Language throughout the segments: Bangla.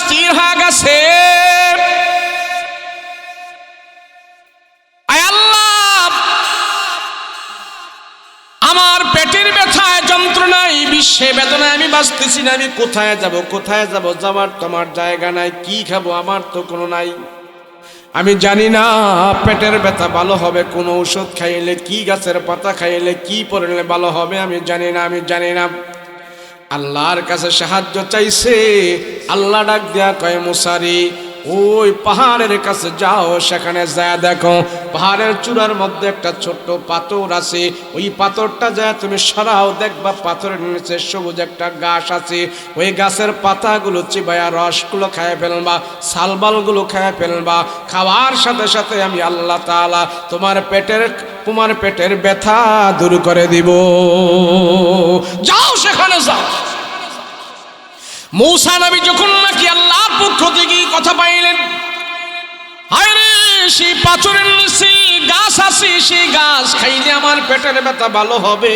স্থির হয়ে গেছে। আয় আল্লাহ, আমার পেটের ব্যথায় যন্ত্রণায় বিশ্বে বেদনায় আমি বাঁচতেছি না। আমি কোথায় যাব, কোথায় যাব? যাবার তোমার জায়গা নাই। কি খাবো? আমার তো কোনো নাই। আমি জানি না পেটের ব্যথা ভালো হবে কোন ঔষধ খাইলে, কি গাছের পাতা খাইলে, কি পড়লে ভালো হবে। আমি জানি না, আমি জানি না। আল্লাহর কাছে সাহায্য চাইছে। আল্লাহ ডাক দেয়া কয়, মুসারে ওই পাহাড়ের কাছে যাও, সেখানে যায় দেখো পাহাড়ের চূড়ার মধ্যে একটা ছোট্ট পাথর আছে। ওই পাথরটা যায় তুমি সরাও, দেখবা পাথরের নিচে সবুজ একটা গাছ আছে। ওই গাছের পাতাগুলো চিবায়া রসগুলো খায় ফেলবা, সালবালগুলো খায় ফেলবা। খাওয়ার সাথে সাথে আমি আল্লাহ তাআলা তোমার পেটের ব্যথা দূর করে দিব। যাও, সেখানে যাও। মূসা নবী যখন নাকি আল্লাহর পক্ষ থেকে কথা পাইলেন, হায়রে সেই পাথরের নিচে গাছ আছে, সেই গাছ খাইলে আমার পেটের ব্যথা ভালো হবে।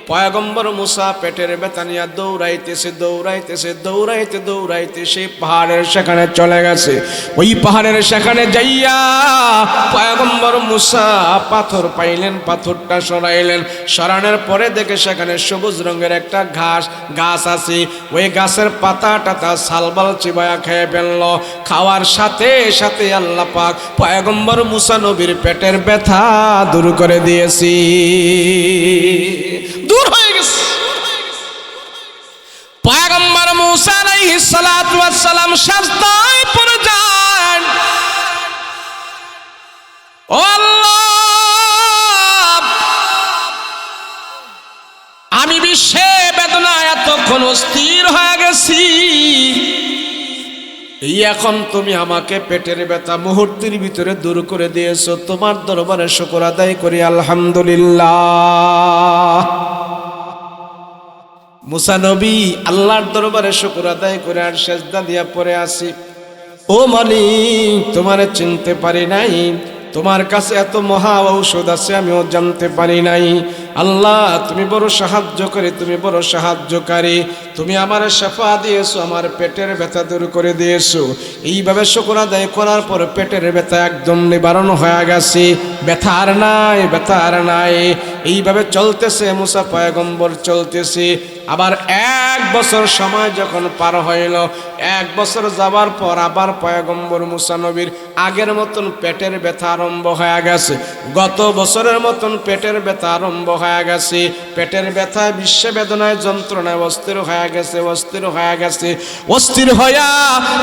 পয়গম্বর মূসা পেটের ব্যথা নিয়ে দৌড়াইতেছে, দৌড়াইতেছে, দৌড়াইতে দৌড়াইতে সেই পাহাড়ের সেখানে চলে গেছে। ওই পাহাড়ের সেখানে যাইয়া পয়গম্বর মূসা পাথর পাইলেন, পাথরটা সরাইলেন। সরানোর পরে দেখে সেখানে সবুজ রঙের একটা গাছ আছে। ওই গাছের পাতা টাতা সালবাল চিবায়া খেয়ে ফেলল। খাওয়ার সাথে সাথে আল্লাহ পাক পয়গম্বর মূসা নবীর পেটের ব্যথা দূর করে দিয়েছি, দূর হয়ে গেছে। পয়গম্বর মূসা আলাইহিস সালাতু ওয়াস সালাম সাজদায় পড়ে যান। ও আল্লাহ, আমি বিশ্বে বেদনায় এতক্ষণ অস্থির হয়ে গেছি, এই এখন তুমি আমাকে পেটের ব্যথা মুহূর্তের ভিতরে দূর করে দিয়েছো। তোমার দরবারে শুকর আদায় করি, আলহামদুলিল্লাহ। মূসা নবী আল্লাহর দরবারে শুকর আদায় করে আর সেজদা দিয়া পড়ে আসি। ও মালিক, তোমারে চিনতে পারি নাই, তোমার কাছে এত মহা ঔষধ আছে আমিও জানতে পারি নাই। আল্লাহ, তুমি বড় সাহায্যকারী, তুমি বড় সাহায্যকারী। তুমি আমার শাফা দিয়েছো, আমার পেটের ব্যথা দূর করে দিয়েছো। এইভাবে শুকর আদায় করার পর পেটের ব্যথা একদম নিবারণ হয়ে গেছে। ব্যথা আর নাই, ব্যথা আর নাই। এইভাবে চলতেছে মূসা পয়গম্বর, চলতেছে। আবার 1 বছর সময় যখন পার হইল, 1 বছর যাবার পর আবার পয়গম্বর মূসা নবীর আগের মতন পেটের ব্যথা আরম্ভ হয়ে গেছে। গত বছরের মতন পেটের ব্যথা আরম্ভ হয়ে গেছে। পেটের ব্যথায় বিশ্ব বেদনায় যন্ত্রণায় অস্থির হয়ে গেছে, অস্থির হয়ে গেছে। অস্থির হইয়া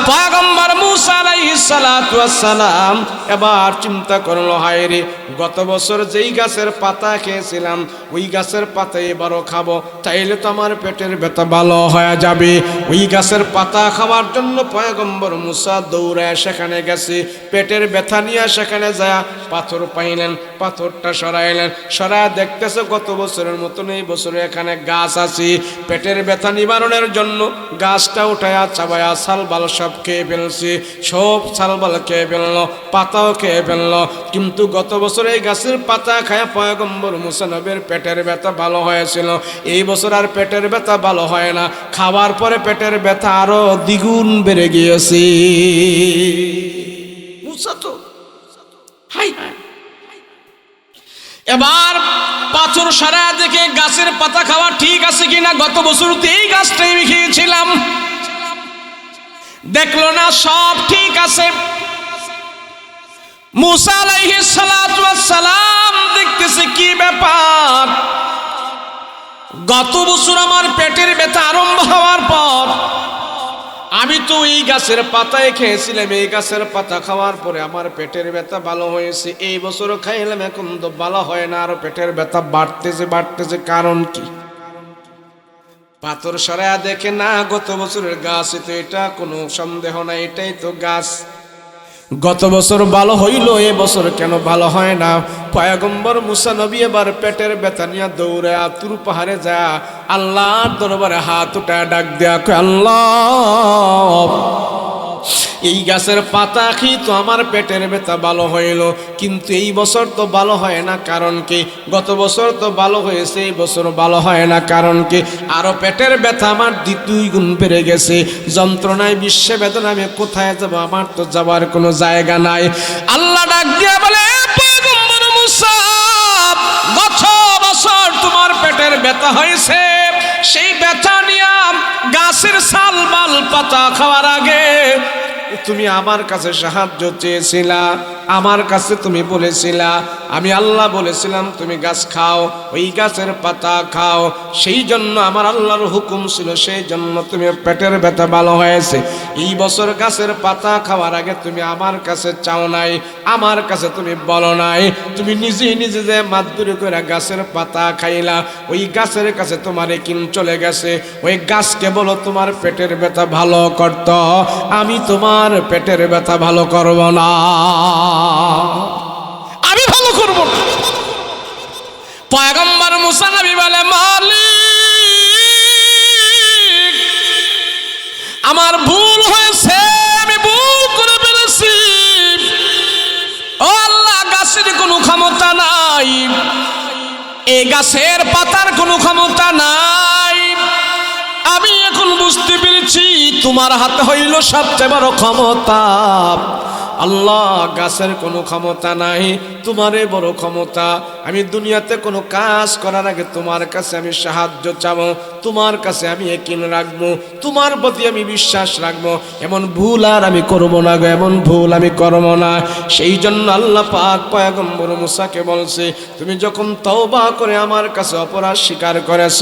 পয়গম্বর মূসা আলাইহিস সালাতু ওয়াস সালাম এবার চিন্তা করলো, হায় রে, গত বছর যেই গাছের পাতা খেয়েছিলাম ওই গাছের পাতা এবারও খাবো, তাইলে তো আমার পেটের ব্যথা ভালো হয়ে যাবে। ওই গাছের পাতা খাওয়ার জন্য পয়গম্বর মূসা দৌড়ায় সেখানে গেছে। পেটের ব্যথা নিয়ে সেখানে যায় পাথর পাইলেন, পাথরটা সরাইলেন। সরায় দেখতেছে গত বছরের মতন এই বছরে এখানে গাছ আছে। পেটের ব্যথা নিবারণের জন্য গাছটা উঠায়া চাবায়া সালবাল সব খেয়ে ফেলছে, সব সালবাল খেয়ে ফেললো, পাতাও খেয়ে ফেললো। কিন্তু গত বছর এই গাছের পাতা খায়া পয়গম্বর মূসা নবীর পেটের ব্যথা ভালো হয়েছিল। এই বছর আর পেটের ব্যথা ভালো হয় না। খাওয়ার পরে পেটের ব্যথা আরো দ্বিগুণ বেড়ে গিয়েছে। মূসা তো হাই হাই। এবার পাথর সারা দেখে গাছের পাতা খাওয়া ঠিক আছে কিনা, গত বছর তো এই গাছটাই আমি খেয়েছিলাম। দেখলো না সব ঠিক আছে। মূসা আলাইহিস সালাতু ওয়াস সালাম দেখতেছে কি ব্যাপার, গত বছর আমার পেটের ব্যথা আরম্ভ হওয়ার পর আমি তো এই গাছের পাতায় খেয়েছিলাম, এই গাছের পাতা খাওয়ার পরে আমার পেটের ব্যথা ভালো হয়েছে। এই বছরও খাইলাম, এখন তো ভালো হয় না, আরো পেটের ব্যথা বাড়তেছে বাড়তেছে। কারণ কি? পাথর সরায়া দেখে না গত বছরের গাছ, তো এটা কোনো সন্দেহ নাই, এটাই তো গাছ। গত বছর ভালো হইল, এ বছর কেন ভালো হয় না? পয়গম্বর মূসা নবী এবার পেটের ব্যথা নিয়ে দৌড়ে তুর পাহাড়ে যা আল্লাহর দরবারে হাত উঠায় ডাক দেয়া, আল্লাহ এই গাছের পাতা খেয়ে তো আমার পেটের ব্যথা ভালো হইল, কিন্তু এই বছর তো ভালো হয় না, কারণ কি? গত বছর তো ভালো হয়েছে, এই বছর ভালো হয় না, কারণ কি? আরো পেটের ব্যথা আমার 2 গুণ বেড়ে গেছে। যন্ত্রণায় বিশ্বে বেদনা, আমি কোথায় যাব? আমার তো যাবার কোনো জায়গা নাই। আল্লাহ ডাক দিয়া বলে, পয়গম্বর মুসা, গত বছর তোমার পেটের ব্যথা হয়েছে, সেই ব্যথা নিয়ে গাছের ছাল বাল পাতা খাওয়ার আগে তুমি আমার কাছে সাহায্য চেয়েছিলা, আমার কাছে তুমি বলেছিলা, আমি আল্লাহ বলেছিলাম তুমি গাছ খাও, ওই গাছের পাতা খাও, সেই জন্য আমার আল্লাহর হুকুম ছিল, সেই জন্য তুমি পেটের ব্যথা ভালো হয়েছে। এই বছর গাছের পাতা খাওয়ার আগে তুমি আমার কাছে চাও নাই, আমার কাছে তুমি বলো নাই, তুমি নিজে নিজে যে মাদুরি করে গাছের পাতা খাইলা, ওই গাছের কাছে তোমার কিন চলে গেছে। ওই গাছকে বলো তোমার পেটের ব্যথা ভালো করত, আমি তোমার পেটের ব্যথা ভালো করব না, আমি ভালো করব না। পয়গম্বর মুসা নবী বলে, মালিক, আমার ভুল হয়েছে, আমি ভুল করে ফেলেছি। ও আল্লাহ, গাছের কোনো ক্ষমতা নাই, এই গাছের পাতার কোনো ক্ষমতা নাই, আমি এখন বুঝতে পেরেছি তোমার হাতে হইল সবচেয়ে বড় ক্ষমতা। আল্লাহ, গাছের কোনো ক্ষমতা নাই, তোমারে বড় ক্ষমতা। আমি দুনিয়াতে কোনো কাজ করার আগে তোমার কাছে আমি সাহায্য চাবো, তোমার কাছে আমি ইয়াকিন রাখবো, তোমার প্রতি আমি বিশ্বাস রাখবো। এমন ভুল আর আমি করবো না গো, এমন ভুল আমি করবো না। সেই জন্য আল্লাহ পাক পয়গম্বর মুসাকে বলছে, তুমি যখন তওবা করে আমার কাছে অপরাধ স্বীকার করেছ,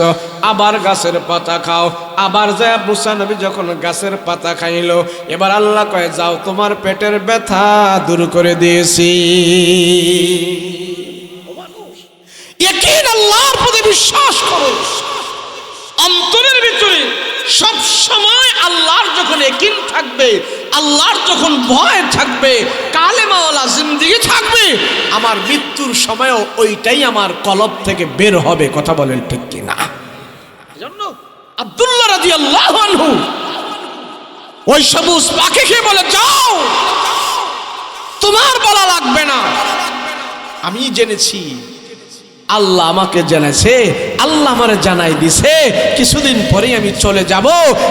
আবার গাছের পাতা খাও। আবার যায় মুসা নবী যখন গাছের পাতা খাইল, এবার আল্লাহ কয়, যাও, তোমার পেটের ব্যথা দূর করে দিয়েছি। ইয়াকিন, আল্লাহর প্রতি বিশ্বাস করো, অন্তরের ভিতরে সব সময় আল্লাহর যখন ইয়াকিন থাকবে, আল্লাহর যখন ভয় থাকবে, কালেমাওয়ালা জিন্দেগি থাকবে, আমার মৃত্যুর সময়ও ওইটাই আমার কলব থেকে বের হবে। কথা বলেন ঠিক কিনা? এজন্য আব্দুল্লাহ রাদিয়াল্লাহু আনহু ওই সবুজ পাখিকে বলে, যাও, তোমার বলা লাগবে না, আমি জেনেছি, আল্লাহ আমাকে জেনেছে, আল্লাহ আমারে জানাই দিছে, কিছুদিন পরেই আমি চলে যাব,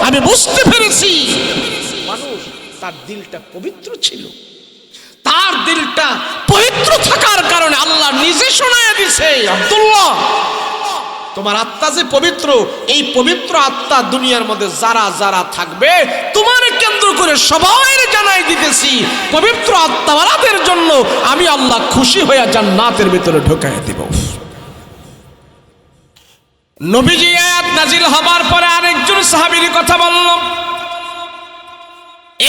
আমি বুঝতে পেরেছি। মানুষ, তার দিলটা পবিত্র ছিল, তার দিলটা পবিত্র থাকার কারণে আল্লাহ নিজে শোনায় দিছে, আব্দুল্লাহ, তোমার আত্মা যে পবিত্র, এই পবিত্র আত্মা দুনিয়ার মধ্যে যারা যারা থাকবে, তোমার কেন্দ্র করে সবাই জানাই দিতেছি, পবিত্র আত্মাওয়ালাদের জন্য আমি আল্লাহ খুশি হয়ে জান্নাতের ভিতরে ঢোকাই দিব। নবীজি আয়াত নাজিল হবার পরে আরেকজন সাহাবীর কথা বলল,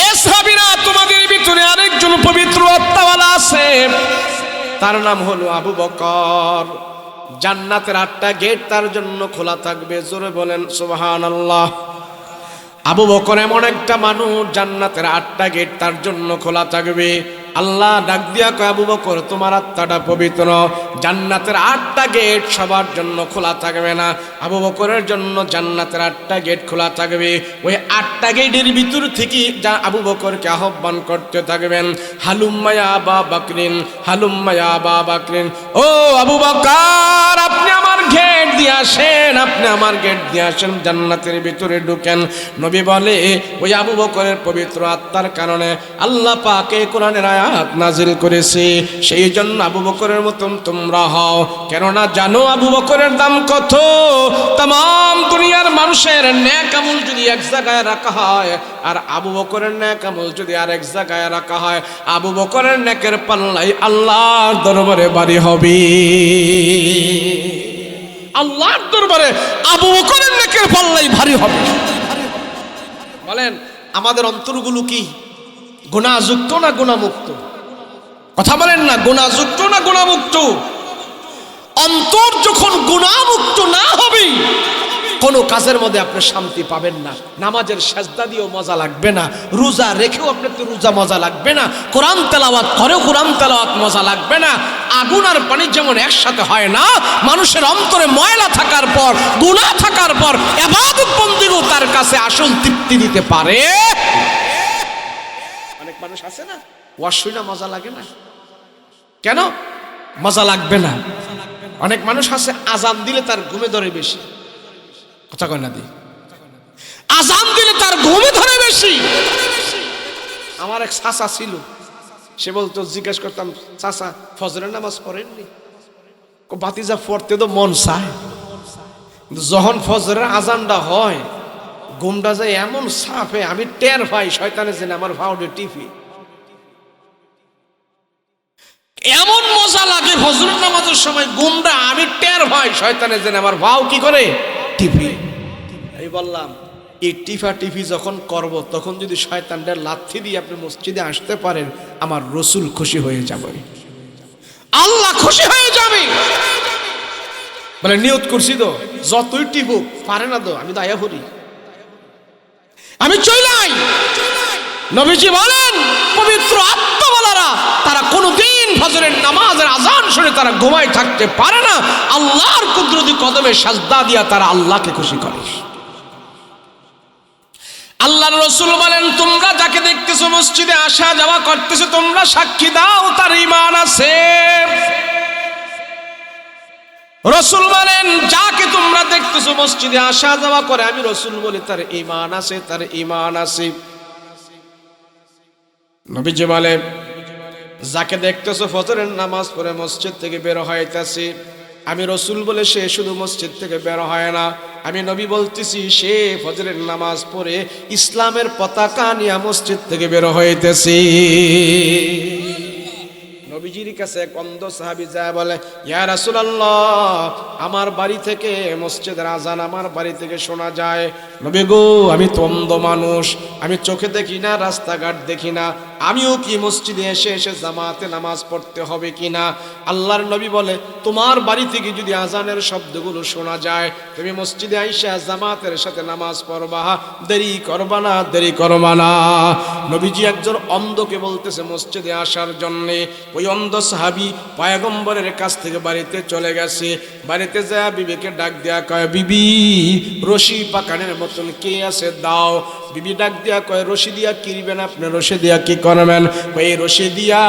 এ সাহাবীরা, তোমাদের ভিতরে আরেকজন পবিত্র আত্মাওয়ালা আছে, তার নাম হলো আবু বকর। জান্নাতের 8টা গেট তার জন্য খোলা থাকবে। জোরে বলেন সুবহানাল্লাহ। আবু বকর এমন একটা মানুষ, জান্নাতের 8টা গেট তার জন্য খোলা থাকবে। আল্লাহ ডাক দিয়া কয়, আবু বকর, তোমার আত্মাটা পবিত্র, জান্নাতের 8টা গেট সবার জন্য খোলা থাকবে না, আবু বকরের জন্য জান্নাতের 8টা গেট খোলা থাকবে। ওই 8টা গেটের ভিতর থেকে যা আবু বকরকে আহ্বান করতে থাকবেন, হালুম্মা ইয়া আবা বকরিন, হালুম্মা ইয়া আবা বকরিন, ও আবু বকর, আপনি আমার গেট দিয়ে আসেন, আপনি আমার গেট দিয়ে আসেন, জান্নাতের ভিতরে ঢুকেন। নবী বলে, ওই আবু বকরের পবিত্র আত্মার কারণে আল্লাহ পাক এই কোরআনের আয়াত নাজিল করেছে, সেই জন্য আবু বকরের মতন তোমরা হও। কেননা জানো আবু বকরের দাম কত? तमाम দুনিয়ার মানুষের নেক আমল যদি এক জায়গায় রাখা হয়, আর আবু বকরের নেক আমল যদি আরেক জায়গায় রাখা হয়, আবু বকরের নেকের পাল্লাই আল্লাহর দরবারে ভারী হবে। আল্লাহর দরবারে আবু বকরের নেকের পাল্লাই ভারী হবে। বলেন, আমাদের অন্তরগুলো কি গুনাহযুক্ত না গুনাহমুক্ত? কথা বলেন না, গুনাহযুক্ত না গুনাহমুক্ত? অন্তর যখন গুনাহমুক্ত না হবে, কোনো কাজের মধ্যে আপনি শান্তি পাবেন না। নামাজের সেজদা দিয়েও মজা লাগবে না, রোজা রেখেও আপনার তো রোজা মজা লাগবে না, কোরআন তেলাওয়াত করেও কোরআন তেলাওয়াত মজা লাগবে না। আগুন আর পানি যেমন একসাথে হয় না, মানুষের অন্তরে ময়লা থাকার পর, গুনাহ থাকার পর ইবাদত বন্দেগী তার কাছে আসল তৃপ্তি দিতে পারে। মানুষ আছে না, ওয়াজ শুনে মজা লাগে না। কেন মজা লাগবে না? অনেক মানুষ আছে আজান দিলে তার ঘুমে ধরে বেশি, কথা কয় না দি, আজান দিলে তার ঘুমে ধরে বেশি। আমার এক চাচা ছিল, সে বলতো, জিজ্ঞেস করতাম, চাচা ফজরের নামাজ পড়েননি? বাতিজা পড়তে তো মন চায়, কিন্তু যখন ফজরের আজানটা হয় ঘুমটা যায় এমন সাফে, আমি টের পাই শয়তানের জন্য আমার ভাউডে টিপি। এমন মজা লাগে ফজরের নামাজের সময় ঘুমটা আমি টের পাই শয়তানের জন্য আমার ভাও কি করে টিপি। আমি বললাম, এই টিফা টিফি যখন করব তখন যদি শয়তানদের লাথি দিয়ে আপনি মসজিদে আসতে পারেন, আমার রসুল খুশি হয়ে যাবে, আল্লাহ খুশি হয়ে যাবে। বলে নিয়ত করছি তো, যতই টিপুক পারে না তো, আমি তো আয়া করি, আমি চইলাই। নবীজি বলেন, পবিত্র আত্মাওয়ালারা তারা কোনদিন ফজরের নামাজের আজান শুনে তারা ঘুমায় থাকতে পারে না, আল্লাহর কুদরতি কদমে সাজদা দিয়া তারা আল্লাহকে খুশি করে। আল্লাহর রাসূল বলেন, তোমরা যাকে দেখতেছো মসজিদে আসা যাওয়া করতেছো, তোমরা সাক্ষী দাও তার ঈমান আছে। রাসূল বলেন, যাকে তোমরা দেখতেছো মসজিদে আসা যাওয়া করে, আমি রাসূল বলি তার ঈমান আছে, তার ঈমান আছে। নবীজি বলেন, যাকে দেখতেছো ফজরের নামাজ পড়ে মসজিদ থেকে বের হইতাছে, আমি রাসূল বলে সে শুধু মসজিদ থেকে বের হয় না, আমি নবী বলতেছি সে ফজরের নামাজ পড়ে ইসলামের পতাকা নিয়ে মসজিদ থেকে বের হইতেছে। নবীজির কাছে এক অন্ধ সাহাবী যায় বলে, ইয়া রাসূলুল্লাহ, আমার বাড়ি থেকে মসজিদের আজান আমার বাড়ি থেকে শোনা যায়। নবী গো, আমি তো অন্ধ মানুষ, আমি চোখে দেখি না, রাস্তাঘাট দেখি না, আমিও কি মসজিদে এসে এসে জামাতে নামাজ পড়তে হবে কিনা? আল্লাহর নবী বলে, তোমার বাড়ি থেকে যদি আজানের শব্দগুলো শোনা যায়, তুমি মসজিদে আইসা জামাতের সাথে নামাজ পড়বা, দেরি করবা না, দেরি করবা না। নবীজি একজন অন্ধকে বলতেছে মসজিদে আসার জন্যে। ওই অন্ধ সাহাবী পয়গম্বরের কাছ থেকে বাড়িতে চলে গেছে। বাড়িতে যা বিবিকে ডাক দেয়া কয়, বিবি রশি পাকানের মতন কে আছে দাও। বিবি ডাক দেয়া কয়, রশি দিয়া কিনবেন আপনি? রশি দিয়া কি করবেন? এই রশি দিয়া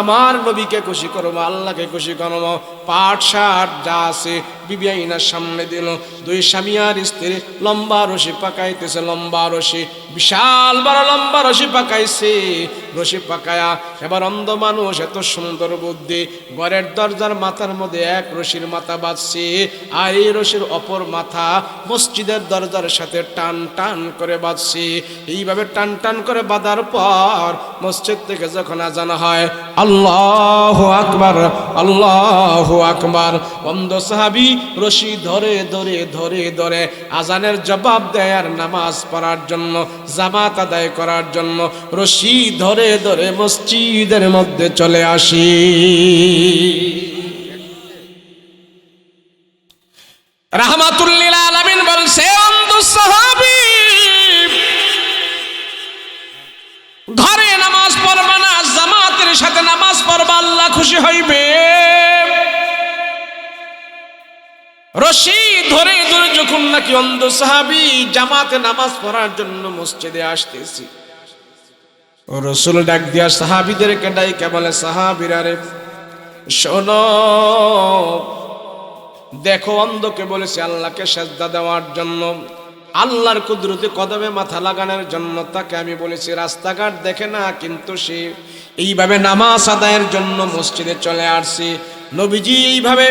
আমার নবীকে খুশি করবো, আল্লাহকে খুশি করবো। পাট শার্ট যা আছে বিবি আইনার সামনে দিল। দুই স্বামী আর স্ত্রী লম্বা রশি পাকাইতেছে, লম্বা রশি, বিশাল বড় লম্বা রশি পাকাইছে। রশি পাকায়া এবার অন্ধ মানুষ, এত সুন্দর বুদ্ধি, ঘরের দরজার মাথার মধ্যে এক রশির মাথা বাঁধছে, আর এই রশির অপর মাথা মসজিদের দরজার সাথে টান টান করে বাঁধছে। এইভাবে টান টান করে বাঁধার পর মসজিদ থেকে যখন আজান হয়, আল্লাহু আকবার, আল্লাহু আকবার, অন্ধ সাহাবী রশি ধরে ধরে ধরে ধরে আজানের জবাব দেয় আর নামাজ পড়ার জন্য, জামাত আদায় করার জন্য রশি ধরে ধরে মসজিদের মধ্যে চলে আসি। রাহমাতুল লিল আলামিন বলছে, অন্ধ সাহাবী ঘরে নামাজ পড়বা না, জামাতের সাথে নামাজ পড়বা, আল্লাহ খুশি হইবে। রশি ধরে ধরে যখন নাকি অন্ধ সাহাবী জামাতে নামাজ পড়ার জন্য মসজিদে আসতেছি, রাসূল ডাক দিয়া সাহাবীদেরকে ডাইকা বলে, সাহাবীরা রে শোনো, দেখো অন্ধকে বলেছে আল্লাহকে সেজদা দেওয়ার জন্য, আল্লাহর কুদরতে কদমে মাথা লাগানোর জন্য তাকে আমি বলেছি। রাস্তাঘাট দেখে না, কিন্তু সে এইভাবে নামাজ আদায়ের জন্য মসজিদে চলে আসছে। নবীজি এইভাবে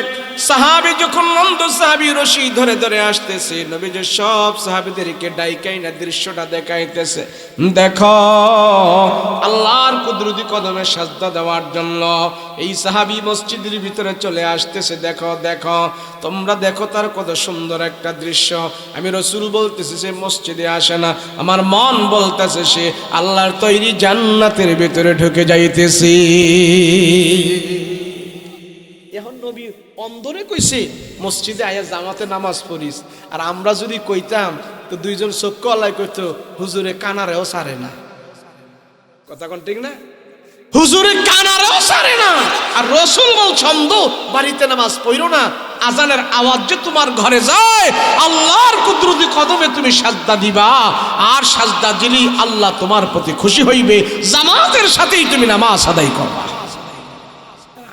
সাহাবী যখন অন্ধ সাহাবী রশি ধরে ধরে আসতেছে, নবীজি সব সাহাবীদেরকে ডাইকাই না দৃশ্যটা দেখাইতেছে, দেখো আল্লাহর কুদরতি কদমে সাজদা দেওয়ার জন্য এই সাহাবী মসজিদের ভিতরে চলে আসতেছে। দেখো দেখো, তোমরা দেখো তার কত সুন্দর একটা দৃশ্য। আমি রাসূল বলতেছি সে মসজিদে আসে না, আমার মন বলতেছে সে আল্লাহর তৈরি জান্নাতের ভিতরে ঢুকে যাইতেছে। এখন নবী অন্ধরে কইছে মসজিদে আয়া জামাতে নামাজ পড়িস, আর আমরা যদি কইতাম তো দুইজন চক্ষু আল্লাহ কইতো, হুজুরে কানারেও সারে না। কথা কোন ঠিক না? হুজুরে কানারেও সারে না, আর রাসূল বলছে অন্ধ বাড়িতে নামাজ পড়ো না, আজানের আওয়াজ যে তোমার ঘরে যায়, আল্লাহর কুদরতি কদমে তুমি সাজদা দিবা, আর সাজদা দিলেই আল্লাহ তোমার প্রতি খুশি হইবে, জামাতের সাথেই তুমি নামাজ আদায় করবা।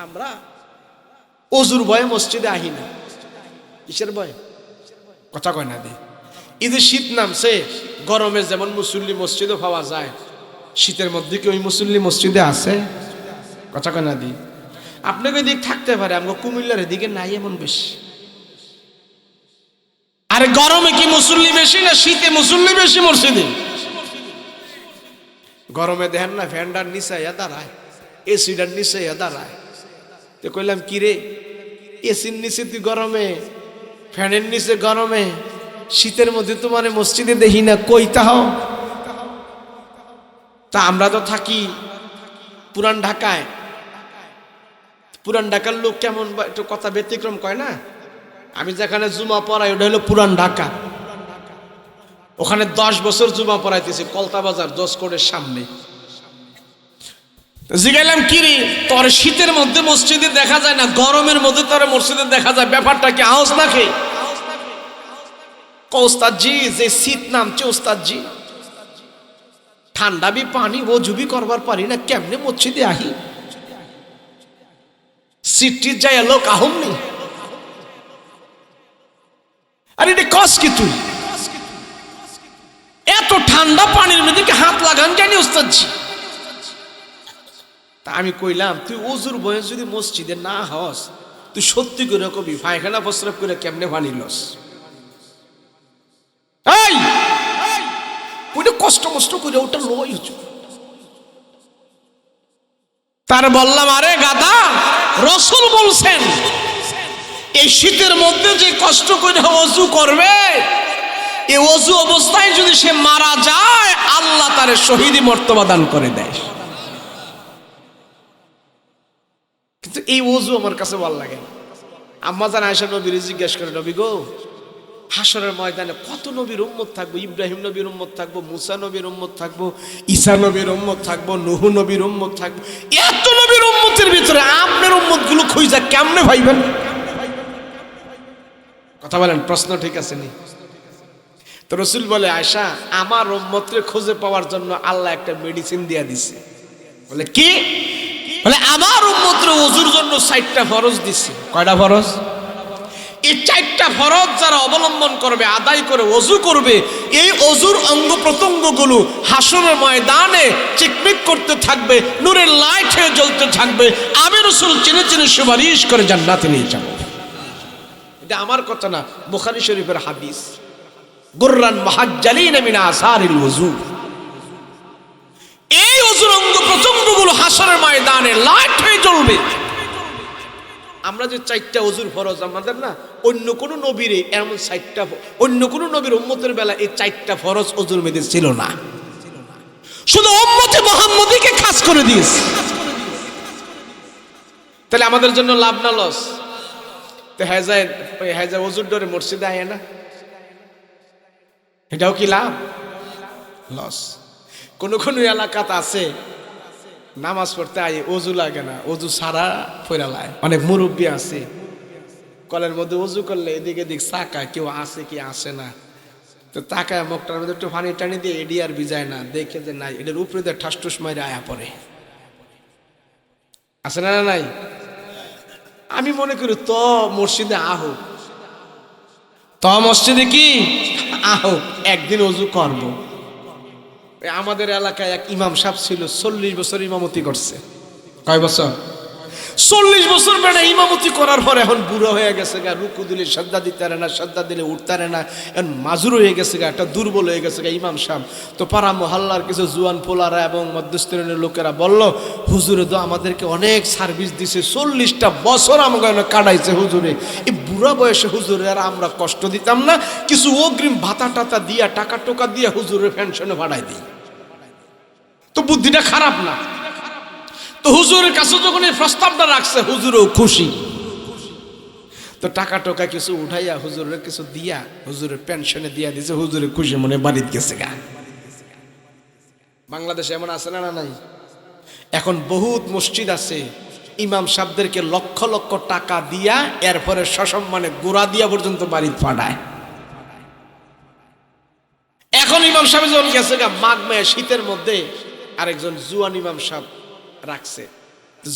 আমরা ওযুর ভয়ে মসজিদে আহি না। কিসের ভয়? কথা কয় না দি। ঈদে শীত নামছে, গরমে যেমন মুসল্লি মসজিদে পাওয়া যায়, শীতের মধ্যে কি ওই মুসল্লি মসজিদে আছে? কথা কয় না দি। আপনাকে দিক থাকতে পারে, আমাকে কুমিল্লার দিকে নাই এমন বেশি। আরে গরমে কি মুসল্লি বেশি না শীতে মুসল্লি বেশি মসজিদে? গরমে দেখেন না ফ্যানটার নিচে দাঁড়ায়, এসিটার নিচে দাঁড়ায়। তো কইলাম কি রে, এসির নিচে তুই গরমে, ফ্যানের নিচে গরমে, শীতের মধ্যে তো মানে মসজিদে দেখি না, কই তাও? তা আমরা তো থাকি পুরান ঢাকায়। পুরান ঢাকার লোক কেমন একটু কথা ব্যতিক্রম কয় না। আমি যেখানে জুমা পড়াই ওটা হলো পুরান ঢাকা। ওখানে 10 বছর জুমা পড়াইতেছি, কলতা বাজার জসকোটের সামনে। জিগাইলাম কি রে, তোর শীতের মধ্যে মসজিদে দেখা যায় না, গরমের মধ্যে তোর মসজিদে দেখা যায়, ব্যাপারটা কি আওয়াজ নাকি? ওস্তাদজি যে শীত নামছে ওস্তাদজি, ঠান্ডা বি পানি ও জুবি করবার পারি না, কেমনে মসজিদে আহি? সিটি যায় লোক আহমনি। আরে এটা কস কি তুই? এত ঠান্ডা পানির মধ্যে কি হাত লাগান জানি ওস্তাদজি? তা আমি কইলাম তুই ওযুর বয়স যদি মসজিদে না হস, তুই সত্যি করে কবি পায়খানা প্রস্রাব করে কেমনে বানিলস? এই ওইটা কষ্ট মষ্ট করে ওটা লই হচ্ছে। তার বললাম আরে গাদা, রাসূল বলছেন এই শীতের মধ্যে যে কষ্ট করে ওযু করবে, এই ওযু অবস্থায় যদি সে মারা যায়, আল্লাহ তারে শহীদি মর্তবা দান করে দেয়। কিন্তু এই ওযু আমার কাছে ভালো লাগে না। আম্মা জান আয়েশা নবীর জিজ্ঞেস করে, নবী গো, হাসরের ময়দানে কত নবীর উম্মত থাকবো? ইব্রাহিম নবীর উম্মত থাকবো, মুসা নবীর উম্মত থাকবো, ঈসা নবীর উম্মত থাকবো, নূহ নবীর উম্মত থাকবো। এত নবীর উম্মতের ভিতরে আপনার উম্মত গুলো খুঁজা কেমনে ভাইবেন? কথা বলেন, প্রশ্ন ঠিক আছে নি? তো রাসূল বলে, আয়েশা আমার উম্মতরে খুঁজে পাওয়ার জন্য আল্লাহ একটা মেডিসিন দিয়া দিছে। বলে কি? বলে আমার উম্মতরে ওযুর জন্য 4টা ফরজ দিছে। কয়টা ফরজ? এই 4টা ফরজ যারা অবলম্বন করবে, আদায় করে ওযু করবে, এই ওযুর অঙ্গ প্রত্যঙ্গগুলো হাসরের ময়দানে চিকমিক করতে থাকবে, নূরের লাইট হয়ে জ্বলতে থাকবে। আমি রাসূল চিনে চিনে সুপারিশ করে জান্নাতে নিয়ে যাব। এটা আমার কথা না, বুখারী শরীফের হাদিস। গুররান মুহাজ্জালিন মিন আসারিল ওযু। এই ওযুর অঙ্গ প্রত্যঙ্গগুলো হাসরের ময়দানে লাইট হয়ে জ্বলবে। আমরা যে 4টা ওযুর ফরজ আমাদের না, অন্য কোন নবীরে এমন 4টা, অন্য কোন নবীর উম্মতের বেলা এই 4টা ফরজ ওযুর মধ্যে ছিল না, শুধু উম্মতে মুহাম্মদীকে খাস করে দিয়েছে। তাহলে আমাদের জন্য লাভ না লস? তো হেজা ওযুর ডরে মসজিদে আয় না, এটাও কি লাভ? লস। কোন কোন এলাকাতে আছে নামাজ পড়তে আয় ওযু লাগে না, ওযু সারা ফেরালায়। অনেক মুরব্বী আছে কলের মধ্যে ওযু করলে এদিকে দিক তাকায়, কেউ আসে কি আসে না, তো তাকায় মুখটার মধ্যে একটু পানি টানি দিয়ে এডি আর ভিজায় না, দেখে যে নাই, এটার উপরে দিয়ে ঠাসঠুস মাইরে আয়া পড়ে। আছে না নাই? আমি মনে করি তো মসজিদে আহো, তো মসজিদে কি আহো, একদিন ওযু করবো। আমাদের এলাকায় এক ইমাম সাহেব ছিল, 40 বছর ইমামতি করছে। কয় বছর? 40 বছর বেড়া ইমামতি করার পর এখন বুড়ো হয়ে গেছে গা, রুকু দিলে সাজদা দিতে পারে না, সাজদা দিলে উঠতে পারে না, এখন মাজুর হয়ে গেছে গা, একটা দুর্বল হয়ে গেছে গা ইমাম সাহেব। তো পাড়া মহল্লার কিছু জুয়ান পোলারা এবং মধ্যস্থলীয় লোকেরা বলল, হুজুরে তো আমাদেরকে অনেক সার্ভিস দিছে, 40টা বছর আমাকে কাটাইছে হুজুরে, এই বুড়া বয়সে হুজুরে আর আমরা কষ্ট দিতাম না, কিছু অগ্রিম ভাতা টাতা দিয়া, টাকা টোকা দিয়া হুজুরের পেনশনে ভাড়াই দিই। তো বুদ্ধিটা খারাপ না? তো হুজুরের কাছে যখন এই প্রস্তাবটা রাখছে, হুজুরও খুশি। তো টাকা টোকা কিছু উঠাইয়া হুজুরের কিছু দিয়া, হুজুরের পেনশনে দিয়া দিছে, হুজুরে খুশি মনে বাড়িতে গেছে গা। বাংলাদেশে এমন আছে না? নাই? এখন বহুত মসজিদ আছে ইমাম সাহেবদেরকে লক্ষ লক্ষ টাকা দিয়া এরপরে সসম্মানে গোড়া দিয়া পর্যন্ত বাড়ি পাঠায়। এখন ইমাম সাহেব যখন গেছে গা মাঘ মাসে শীতের মধ্যে আরেকজন জুয়ান ইমাম সাহেব রাখছে।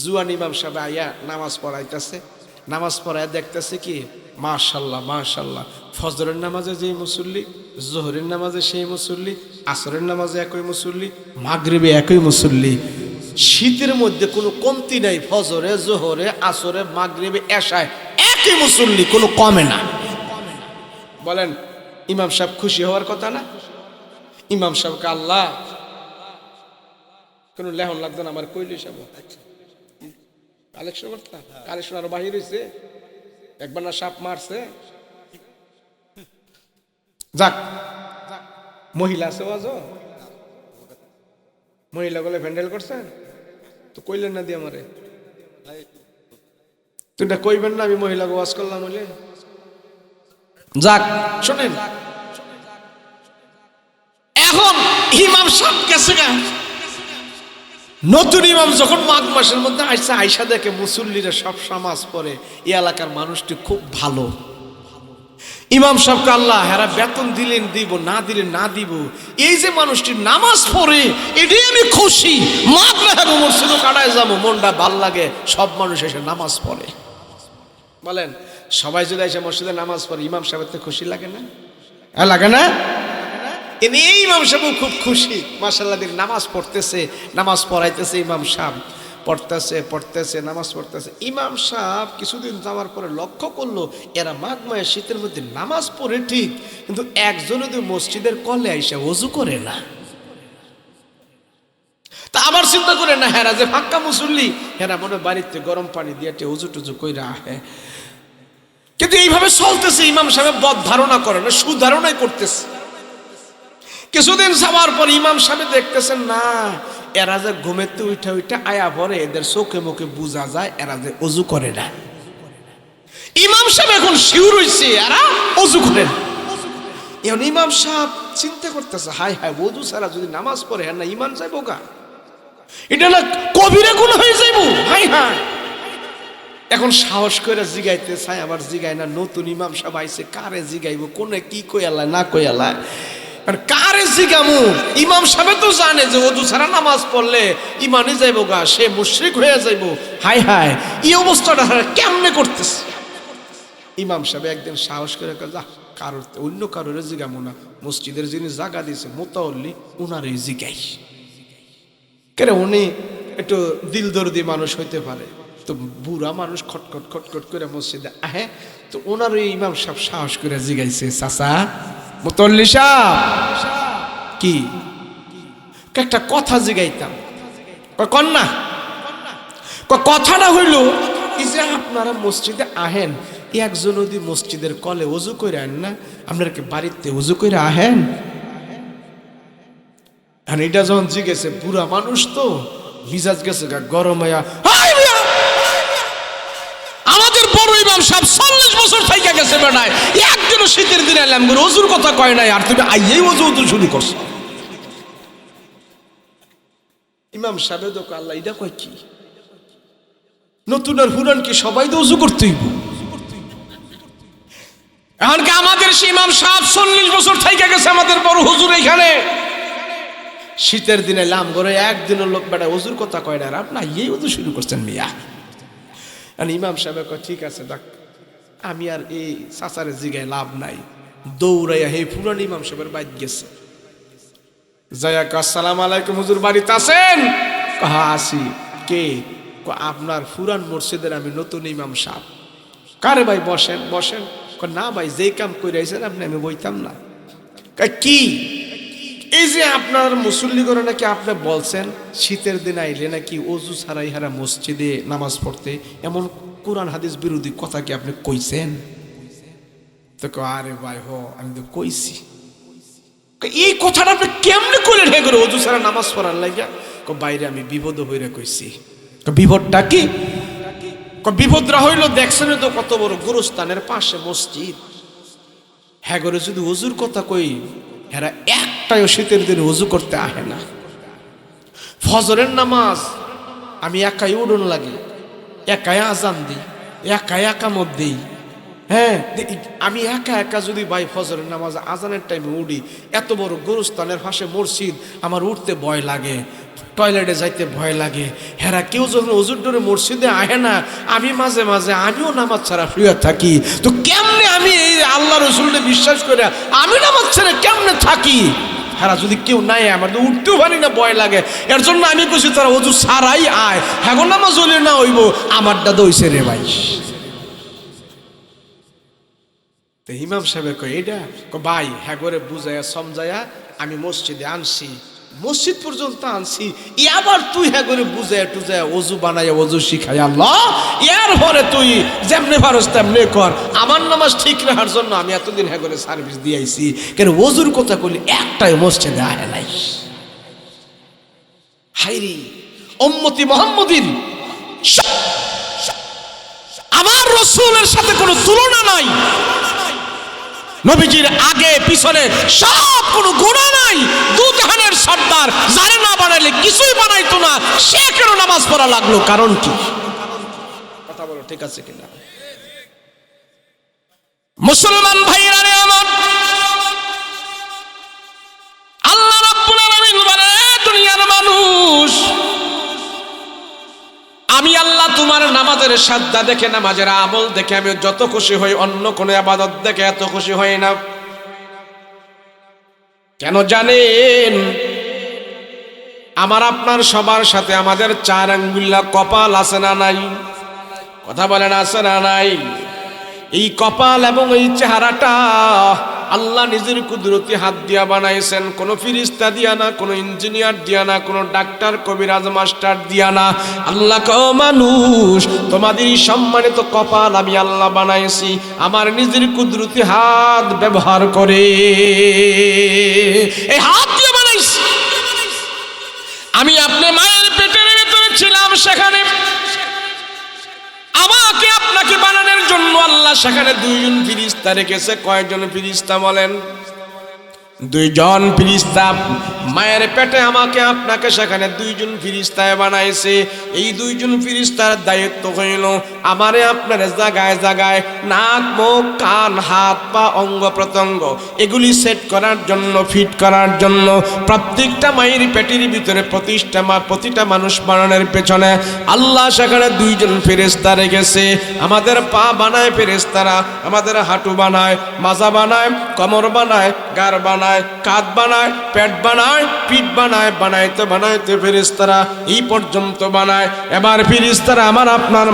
জুয়ান ইমাম সাহেব আইয়া নামাজ পড়াইতেছে, নামাজ পড়ায় দেখতেছে কি মাশাল্লাহ মাশাল্লাহ, ফজরের নামাজে যেই মুসল্লি, জোহরের নামাজে সেই মুসল্লি, আসরের নামাজে একই মুসল্লি, মাগরিবে একই মুসল্লি। শীতের মধ্যে কোনো কমতি নাই, ফজরে জোহরে আসরে মাগরিবে এশায় একই মুসল্লি, কোনো কমে না। বলেন ইমাম সাহেব খুশি হওয়ার কথা না? ইমাম সাহেবকে আল্লাহ কোনো লেহন লাগতো না, আমার কইলি সাহেব কালেকশন করতাম, কালেকশন আরো বাহির হয়েছে, একবার না সাপ মারছে। যাক, মহিলা আছে ওয়াজ, মহিলা গুলো হ্যান্ডেল করছেন তো কইলেন না দিয়ে আমারে, তুইটা কইবেন না আমি মহিলাকে ওয়াজ করলাম বলে। যাক শোনেন, এখন ইমাম সাহেব গেছে গা, নতুন ইমাম যখন মাঘ মাসের মধ্যে আইসা, আইসা দেখে মুসল্লিরা সব নামাজ পড়ে, এই এলাকার মানুষটি খুব ভালো। ইমাম সাহেবকে আল্লাহ হেরা বেতন দিলেন দিব, না দিলেন না দিব, এই যে মানুষটি নামাজ পড়ে এটাই আমি খুশি, মাঘ না হবো মসজিদও কাটায় যাবো, মনটা ভাল লাগে। সব মানুষ এসে নামাজ পড়ে। বলেন সবাই যদি এসে মসজিদে নামাজ পড়ে ইমাম সাহেবের তো খুশি লাগে না? লাগে না? এই ইমাম সাহেব খুব খুশি, মাশাআল্লাহ দিন নামাজ পড়তেছে, নামাজ পড়াইতেছে ইমাম সাহেব, পড়তেছে পড়তেছে নামাজ পড়তেছে। ইমাম সাহেব কিছুদিন যাওয়ার পরে লক্ষ্য করলো এরা মাঘ মাসে শীতের মধ্যে নামাজ পড়ে ঠিক, কিন্তু একজন যদি মসজিদের কলে আইসা ওযু করে না। তা আবার চিন্তা করে না, হেরা যে ফাঁকা মুসল্লি, হেরা মনে বাড়িতে গরম পানি দিয়ে ওযু টুজু কইরা আহে। কিন্তু এইভাবে চলতেছে, ইমাম সাহেব বদ ধারণা করে না, সুধারণাই করতেছে। কিছুদিন যাওয়ার পর ইমাম সাহেব দেখতেছেন না, এরা যে ঘুমেতে উঠা উঠা আয়া পরে এদের চোখে মুখে বোঝা যায় এরা যে ওযু করে না। ইমাম সাহেব এখন শিউর হইছে এরা ওযু করে না। এখন ইমাম সাহেব চিন্তা করতেছে, হাই হাই ওযু ছাড়া যদি নামাজ পড়ে না ইমান যাইব গা, এটা না কবিরা গুনাহ হয়ে যাইব, হাই হাই। এখন সাহস করে জিগাইতে চাই, আবার জিগায় না। নতুন ইমাম সাহেব আইছে, কারে জিগাইব, কোনে কি কইয়ালা না কইয়ালা, কারে জিগামু? ইমাম সাহেব তো জানে যে ওযু ছাড়া নামাজ পড়লে ইমানে যাইব গা, সে মুশরিক হয়ে যাইব। হাই হাই, এই অবস্থাটা কেমনে করতেছে? ইমাম সাহেব একদিন সাহস করে যা কারোর অন্য কারোর জিগামু না, মসজিদের যিনি জায়গা দিয়েছে মুতাওয়াল্লি উনারে জিগাই। কেন উনি একটু দিল দর্দি মানুষ হইতে পারে, তো বুড়া মানুষ খটখট খটখট করে মসজিদে আহে, তো ওনার ওই ইমাম সাহেব সাহস করে জিগাইছে, চাচা মুতাওয়াল্লি সাহেব কি একটা কথা জিগাইতাম। কন্যা কথাটা হইল এই যে আপনারা মসজিদে আহেন, একজন যদি মসজিদের কলে ওযু করে আন না, আপনারা কি বাড়িতে ওযু করে আহেন? আর এটা যখন জিগেছে, বুড়া মানুষ তো মিজাজ গেছে গরম হইয়া, আমাদের বড় ইমাম সাহেব 40 বছর থেকে গেছে বেড়ায়, একদিনও শীতের দিনে এলাম ওযুর কথা কয় নাই, আর তুমি আইয়েই ওযু শুরু করছো। ইমাম সাহেব তো আল্লাহ এটা কয় কি, নতুন আর পুরান কি সবাই তো ওযু করতেই? এমনকি আমাদের সেই ইমাম সাহেব 40 বছর থেকে গেছে, আমাদের বড় হুজুর এখানে শীতের দিনে লাম করে একদিনও লোক বেড়ায় ওযুর কথা কয় না, আর আপনি এই ওযু শুরু করছেন মিয়া। আর ইমাম সাহেব কয় ঠিক আছে দেখ, আমি আর এই চাচারে জিগায় লাভ নাই। দৌড়াইয়া হে পুরান ইমাম সাহেবের বাইত গেছে, যাইয়া আসসালামু আলাইকুম হুজুর বাড়িতে আছেন? কহা আসি। কে? আপনার পুরান মসজিদের আমি নতুন ইমাম সাহেব। কারে ভাই বসেন বসেন। না ভাই যেই কাম করে আইছেন আপনি, আমি বইতাম না। কি? এই যে আপনার মুসল্লি করে নাকি আপনি বলছেন শীতের দিন আইলে নাকি ওযু ছাড়াই হারা মসজিদে নামাজ পড়তে, এমন কোরআন হাদিস বিরোধী কথা কি আপনি কইছেন? তো আরে ভাই হ আমি তো কইছি। এই কথাটা আপনি কেমনে কইলেন হে করে ওযু ছাড়া নামাজ পড়ার লাগিয়া? বাইরে আমি বিপদ হইরা কইছি। বিপদটা কি? বিপদরা হইল দেখছেন তো কত বড় গুরুস্থানের পাশে মসজিদ, হ্যাঁ করে যদি ওযুর কথা কই, এরা একটাও শীতের দিনে ওযু করতে আহে না। ফজরের নামাজ আমি একাই উঠুন লাগে, একাই আজান দিই, একাই একামত দিই। হ্যাঁ, আমি একা একা যদি ভাই ফজরের নামাজ আজানের টাইমে উঠি, এত বড় গোরস্থানের পাশে মসজিদ, আমার উঠতে ভয় লাগে, টয়লেটে যাইতে ভয় লাগে। হেরা কেউ যখন ওজুর ডোরে মসজিদে আহে না, আমি মাঝে মাঝে আমিও নামাজ ছাড়া শুয়ে থাকি। তো কেমনে আমি এই আল্লাহ রসুলকে বিশ্বাস করে আমি নামাজ ছেড়ে কেমনে থাকি? হেরা যদি কেউ নাই, আমার তো উঠতেও পারি না, ভয় লাগে। এর জন্য আমি কইছি তারা ওজু ছাড়াই আয়, হ্যাঁ নামাজ হইলে না হইব, আমারটা দইছে রে ভাই। ইমাম সাহেব কয় এটা ভাই হ্যাঁ করে বুঝাইয়া সমঝাইয়া আমি মসজিদে আনছি, মসজিদ পর্যন্ত আনছি, আবার তুই হ্যাঁ করে বুঝাইয়া টুজাইয়া অজু বানাইয়া অজু শিখাই আল্লাহ, এর পরে তুই যেমনি পারস তেমনি কর। আমার নামাজ ঠিক রাখার জন্য আমি এতদিন হ্যাঁ করে সার্ভিস দিয়েছি, কেন অজুর কথা বলি একটাই মসজিদে আহে নাই। হাইরি উম্মতি মুহাম্মাদিন, আমার রাসূলের সাথে কোনো তুলনা নাই, নবীজির আগে পিছনে সব কোনো গুনাহ নাই। দুজাহানের সর্দার যারে না বানাইলে কিছুই বানাইতো না, সে কেন নামাজ পড়া লাগলো? কারণ কি? কথা বলো ঠিক আছে কিনা? মুসলমান ভাইরা রে আমার, আল্লাহ রাব্বুল আলামিন বলে দুনিয়ার মানুষ, আমি আল্লাহ তোমার নামাজের সাজদা দেখে, নামাজের আমল দেখে আমি যত খুশি হই, অন্য কোন ইবাদত দেখে এত খুশি হই না। কেন জানেন? আমার আপনার সবার সাথে আমাদের 4 আঙ্গুল্লা কপাল আছে না নাই? কথা বলেন আছে না নাই? এই কপাল এবং এই চেহারাটা আল্লাহ নিজের কুদরতি হাত দিয়া বানাইছেন, কোন ফিরিস্তা দিয়া না, কোন ইঞ্জিনিয়ার দিয়া না, কোন ডাক্তার কবিরাজ মাস্টার দিয়া না। আল্লাহ কও মানুষ, তোমাদের সম্মানিত কপাল আমি আল্লাহ বানাইছি আমার নিজের কুদরতি হাত ব্যবহার করে। এই হাত দিয়ে বানাইছি। আমি আপনি মায়ের পেটের ভিতরে ছিলাম, সেখানে আমাকে আপনাকে বানানোর জন্য আল্লাহ সেখানে 2 জন ফেরেশতা রেখেছে। কয়জন ফেরেশতা বলেন? 2 জন ফেরেশতা। মায়ের পেটে আমাকে আপনাকে সেখানে 2 জন ফেরেশতায় বানাইছে। এই 2 জন ফেরেশতার দায়িত্ব হইল আমারে আপনার জায়গায় জায়গায় নাক, মুখ, কান, হাত, পা, অঙ্গ প্রত্যঙ্গ এগুলি সেট করার জন্য, ফিট করার জন্য। প্রত্যেকটা মায়ের পেটের ভিতরে প্রতিটা মানুষ বানানোর পেছনে আল্লাহ সেখানে 2 জন ফেরেশতা রেখেছে। আমাদের পা বানায় ফেরেশতারা, আমাদের হাঁটু বানায়, মাজা বানায়, কোমর বানায়, গাড় বানায়, কাঁধ বানায়, পেট বানায়, পিঠ বানায়, বানাইতে ফেরেশতারা এই পর্যন্ত বানায়। এবার ফেরেশতারা আমার আপনার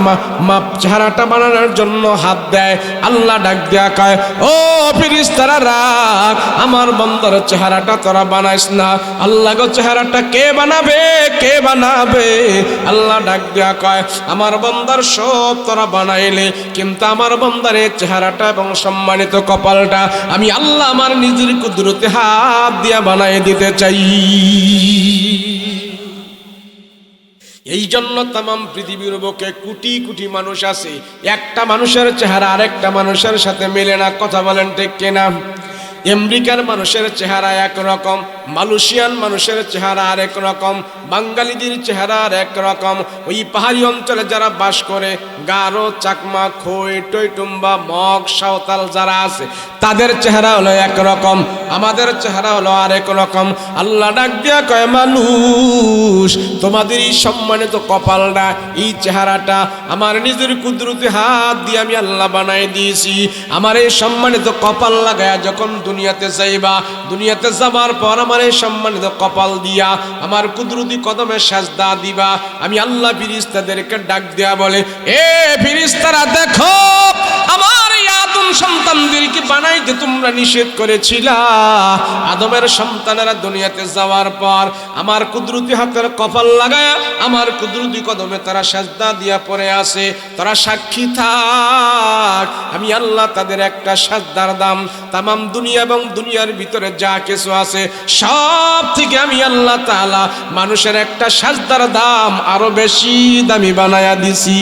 চেহারাটা বানানোর জন্য হাত দেয়। আল্লাহ ডাক দেয়া কয়, ও ফেরেশতারা রাখ, আমার বান্দার চেহারাটা তোরা বানাইস না। আল্লাহ গো চেহারাটা কে বানাবে? কে বানাবে? আল্লাহ ডাক দেয়া কয়, আমার বান্দার সব তোরা বানাইলে, কিন্তু আমার বান্দার এই চেহারাটা এবং সম্মানিত কপালটা আমি আল্লাহ আমার নিজের কুদরতে হাত দিয়া বানাই দিতে চাই। এই জন্য তামাম পৃথিবীর বুকে কোটি কোটি মানুষ আছে, একটা মানুষের চেহারা আরেকটা মানুষের সাথে মেলে না। কথা বলেন ঠিক কিনা? আমেরিকার মানুষের চেহারা একরকম, মালয়েশিয়ান মানুষের চেহারা আরেক রকম, বাঙালিদের চেহারা আরেক রকম। ওই পাহাড়ি অঞ্চলে যারা বাস করে, গারো, চাকমা, খই, টইটুম্বা, মগ, সাঁওতাল যারা আছে, তাদের চেহারা হলো একরকম, আমাদের চেহারা হলো আরেক রকম। আল্লাহ ডাক দিয়া কয়, মানুষ তোমাদের এই সম্মানিত কপালটা, এই চেহারাটা আমার নিজের কুদরতি হাত দিয়ে আমি আল্লাহ বানাই দিয়েছি। আমার এই সম্মানিত কপাল লাগায়া যখন দুনিয়াতে যাইবা, দুনিয়াতে যাবার পর আমার এই সম্মানিত কপাল দিয়া আমার কুদরতি কদমে সাজদা দিবা। আমি আল্লাহ ফেরেশতাদেরকে ডাক দেয়া বলে, এ ফেরেশতারা দেখো, আমার এই আদম সন্তানদেরকে বানাইতে তোমরা নিষেধ করেছিলা। আদমের সন্তানেরা দুনিয়াতে যাওয়ার পর আমার কুদরতি হাতের কপাল লাগায়া আমার কুদরতি কদমে তারা সাজদা দিয়া পড়ে আছে। তারা সাক্ষী থাক, আমি আল্লাহ তাদের একটা সাজদার দাম তামাম দুনিয়া এবং দুনিয়ার ভিতরে যা কিছু আছে সব থেকে আমি আল্লাহ তাআলা মানুষের একটা সাজদার দাম আরো বেশি দামি বানায়া দিছি।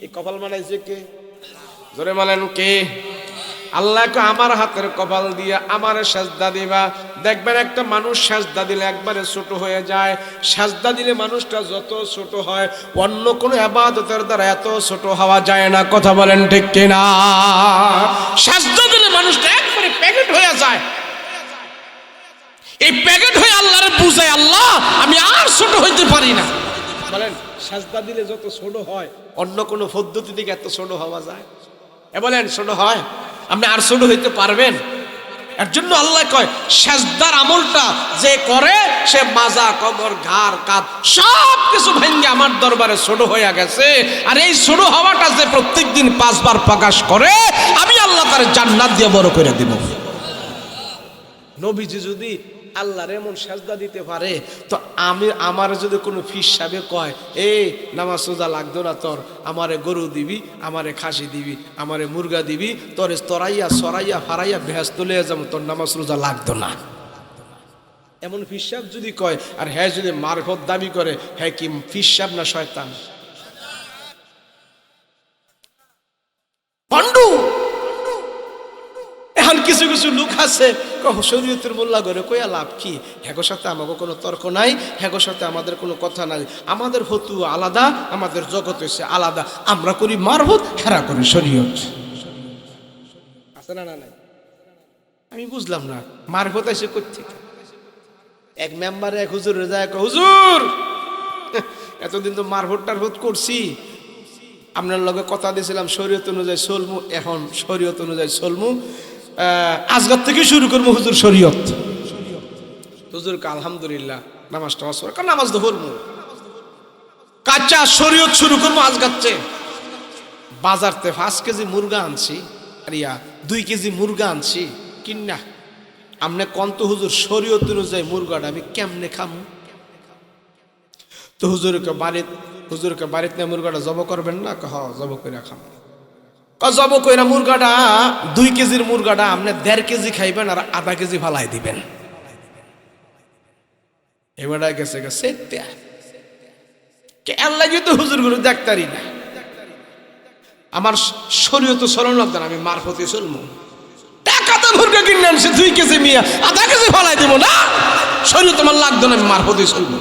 এই কপাল বানাইছে কে? জোরে বলেন কে? আল্লাহকে আমার হাতের কপাল দিয়ে আমারে সেজদা দিবা। দেখবেন একটা মানুষ সেজদা দিলে একবারে ছোট হয়ে যায়। সেজদা দিলে মানুষটা যত ছোট হয়, অন্য কোনো ইবাদতের দ্বারা এত ছোট হওয়া যায় না। কথা বলেন ঠিক কিনা? সেজদা দিলে মানুষটা একবারে প্যাকেট হয়ে যায়। এই প্যাকেট হয়ে আল্লাহরে বুঝায়, আল্লাহ আমি আর ছোট হইতে পারি না। বলেন সেজদা দিলে যত ছোট হয়, অন্য কোনো পদ্ধতি থেকে এত ছোট হওয়া যায়? বলেন ছোট হয়? আপনি আর ছোট হইতে পারবেন? এর জন্য আল্লাহ কয় সেজদার আমলটা যে করে সে মাজা, কবর, ঘাড়, কাঁধ সব কিছু ভেঙে আমার দরবারে ছোট হয়ে গেছে। আর এই ছোট হওয়াটা যে প্রত্যেকদিন 5 বার প্রকাশ করে, আমি আল্লাহ তার জান্নাত দিয়ে বড় করে দিব। নবীজি যদি আল্লাহর এমন সেজদা দিতে পারে, তো আমার যদি কোনো ফিস সাহেব কয় এই নামাজ সোজা লাগতো না তোর, আমারে গরু দিবি, আমারে খাসি দিবি, আমারে মুরগা দিবি, তোর তরাইয়া সরাইয়া ফারাইয়া ভেস তুলে যাবো, তোর নামাজ রোজা লাগতো না। এমন ফিস সাহেব যদি কয়, আর হ্যাঁ যদি মারফত দাবি করে, হ্যাঁ কি ফিস সাহেব না শয়তান? পান্ডু এখন কিছু কিছু লোক আছে শরীয়তের মোল্লা করে কইয়া লাভ কি? হ্যাগোর সাথে আমাকে কোনো তর্ক নাই, হ্যাগোর সাথে আমাদের কোনো কথা নাই। আমাদের হতু আলাদা, আমাদের জগৎ হচ্ছে আলাদা। আমরা করি মারফত, হেরা করি শরীয়ত। আছে না? না নাই? আমি বুঝলাম না মারফত এসে করতে। এক মেম্বারে এক হুজুর যায়, হুজুর এতদিন তো মারফত টারফত করছি, আপনার লগে কথা দিয়েছিলাম শরীয়ত অনুযায়ী চলমু, এখন শরীয়ত অনুযায়ী চলমু, আজকের থেকে শুরু করবো হুজুর শরীয়ত। হুজুরকে আলহামদুলিল্লাহ নামাজ টামাজ পড়ে, কারণ নামাজ তো পড়বো, কাচ্চা শরীয়ত শুরু করবো আজগাচ্ছে। বাজারতে 5 কেজি মুরগা আনছি, আর 2 কেজি মুরগা আনছি কিনা। আমনে কন্ত হুজুর শরীয়ত অনুযায়ী মুরগাটা আমি কেমনে খামু? তো হুজুরকে বাড়িতে নিয়ে মুরগাটা জব করবেন না? হ জব করে খামু। জব কইরা মুরগাটা 2 কেজির মুরগাটা আপনি 1.5 কেজি খাইবেন আর 1/2 কেজি ফালাই দিবেন। এবারে গেছে আল্লাহ তো হুজুর গুলো দেখতারি না। আমার শরীয়ত চলন লাগতো না, আমি মারফতে চলবো। টাকাতে মুরগা কিনে আনছে 2 কেজি মিয়া, 1/2 কেজি ফালাই দিব না। শরীয়ত আমার লাগতো না, আমি মারফতে চলবো।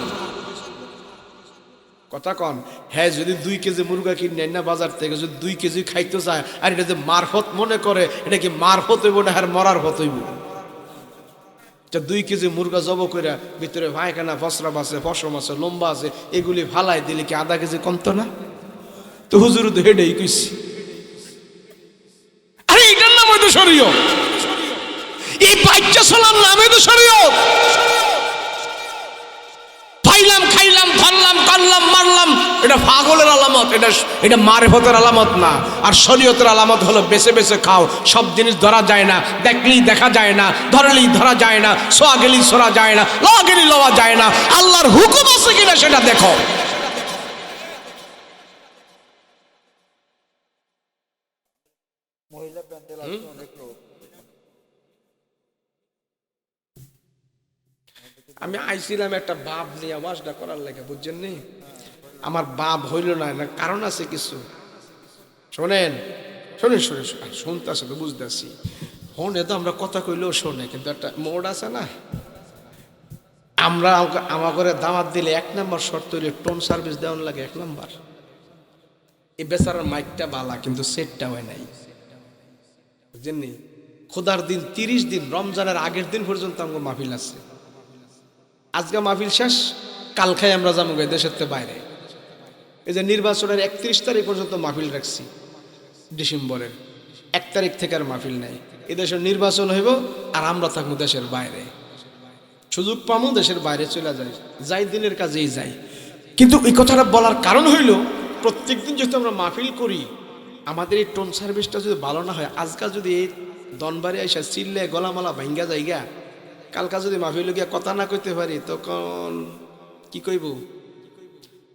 কথা কন? হ্যাঁ যদি 2 কেজি মুরগা কিনে না বাজার থেকে, যদি 2 কেজি খাইতে চায়, আর এটা যে মারফত মনে করে, এটা কি মারফত হইব না আর মরার ফত হইব? 2 কেজি মুরগা জব করে ভিতরে ভাইখানা ফসরাম আছে, ফসম আছে, লম্বা আছে, এগুলি ফালাই দিলে কি 1/2 কেজি কমতো না? তো হুজুর তো হেডেই কইছি, আরে এটার নাম হয়তো শরীয়ত। এই বাচ্চা চলার নামে তো শরীয়ত। খাইলাম ধরলাম করলাম মারলাম, এটা পাগলের আলামত, এটা মারফতের আলামত না। আর শরীয়তের আলামত হলো বেছে বেছে খাও। সব জিনিস ধরা যায় না, দেখলেই দেখা যায় না, ধরলেই ধরা যায় না, ছোঁয়া গেলেই ছোঁয়া যায় না, লওয়া গেলেই লওয়া যায় না। আল্লাহর হুকুম আছে কিনা সেটা দেখো। আমি আইছিলাম একটা বাপ নিয়ে ওয়াজটা করার লাগে, বুঝছেন নি? আমার বাপ হইল না, কারণ আছে কিছু। শোনেন শুনতে আসে তো বুঝতেছি, ফোনে তো আমরা কথা কইলেও শোনে, কিন্তু একটা মোড আছে না। আমরা আমার ঘরে দাওয়াত দিলে 1 নম্বর শর্ত হইলে টোন সার্ভিস দেওয়ার লাগে 1 নম্বর। এই বেচারার মাইকটা বালা, কিন্তু সেটটা হয় নাই, বুঝছেন নি? খোদার দিন 30 দিন, রমজানের আগের দিন পর্যন্ত আমার মাহফিল আছে। আজকে মাহফিল শেষ, কাল খাই আমরা যাবো দেশের বাইরে। এই যে নির্বাচনের 31 তারিখ পর্যন্ত মাহফিল রাখছি, ডিসেম্বরের 1 তারিখ থেকে আর মাহফিল নাই। এদেশের নির্বাচন হইব আর আমরা থাকবো দেশের বাইরে, সুযোগ পাবো দেশের বাইরে চলে যাই দিনের কাজেই যাই। কিন্তু এই কথাটা বলার কারণ হইল, প্রত্যেকদিন যেহেতু আমরা মাহফিল করি, আমাদের এই টোন সার্ভিসটা যদি ভালো না হয়, আজকাল যদি এই দনবারে আইসা চিল্লে গলামালা ভাঙ্গা যাইগা, কালকা যদি মাহফিল গিয়া কথা না কইতে পারি, তখন কি কইব?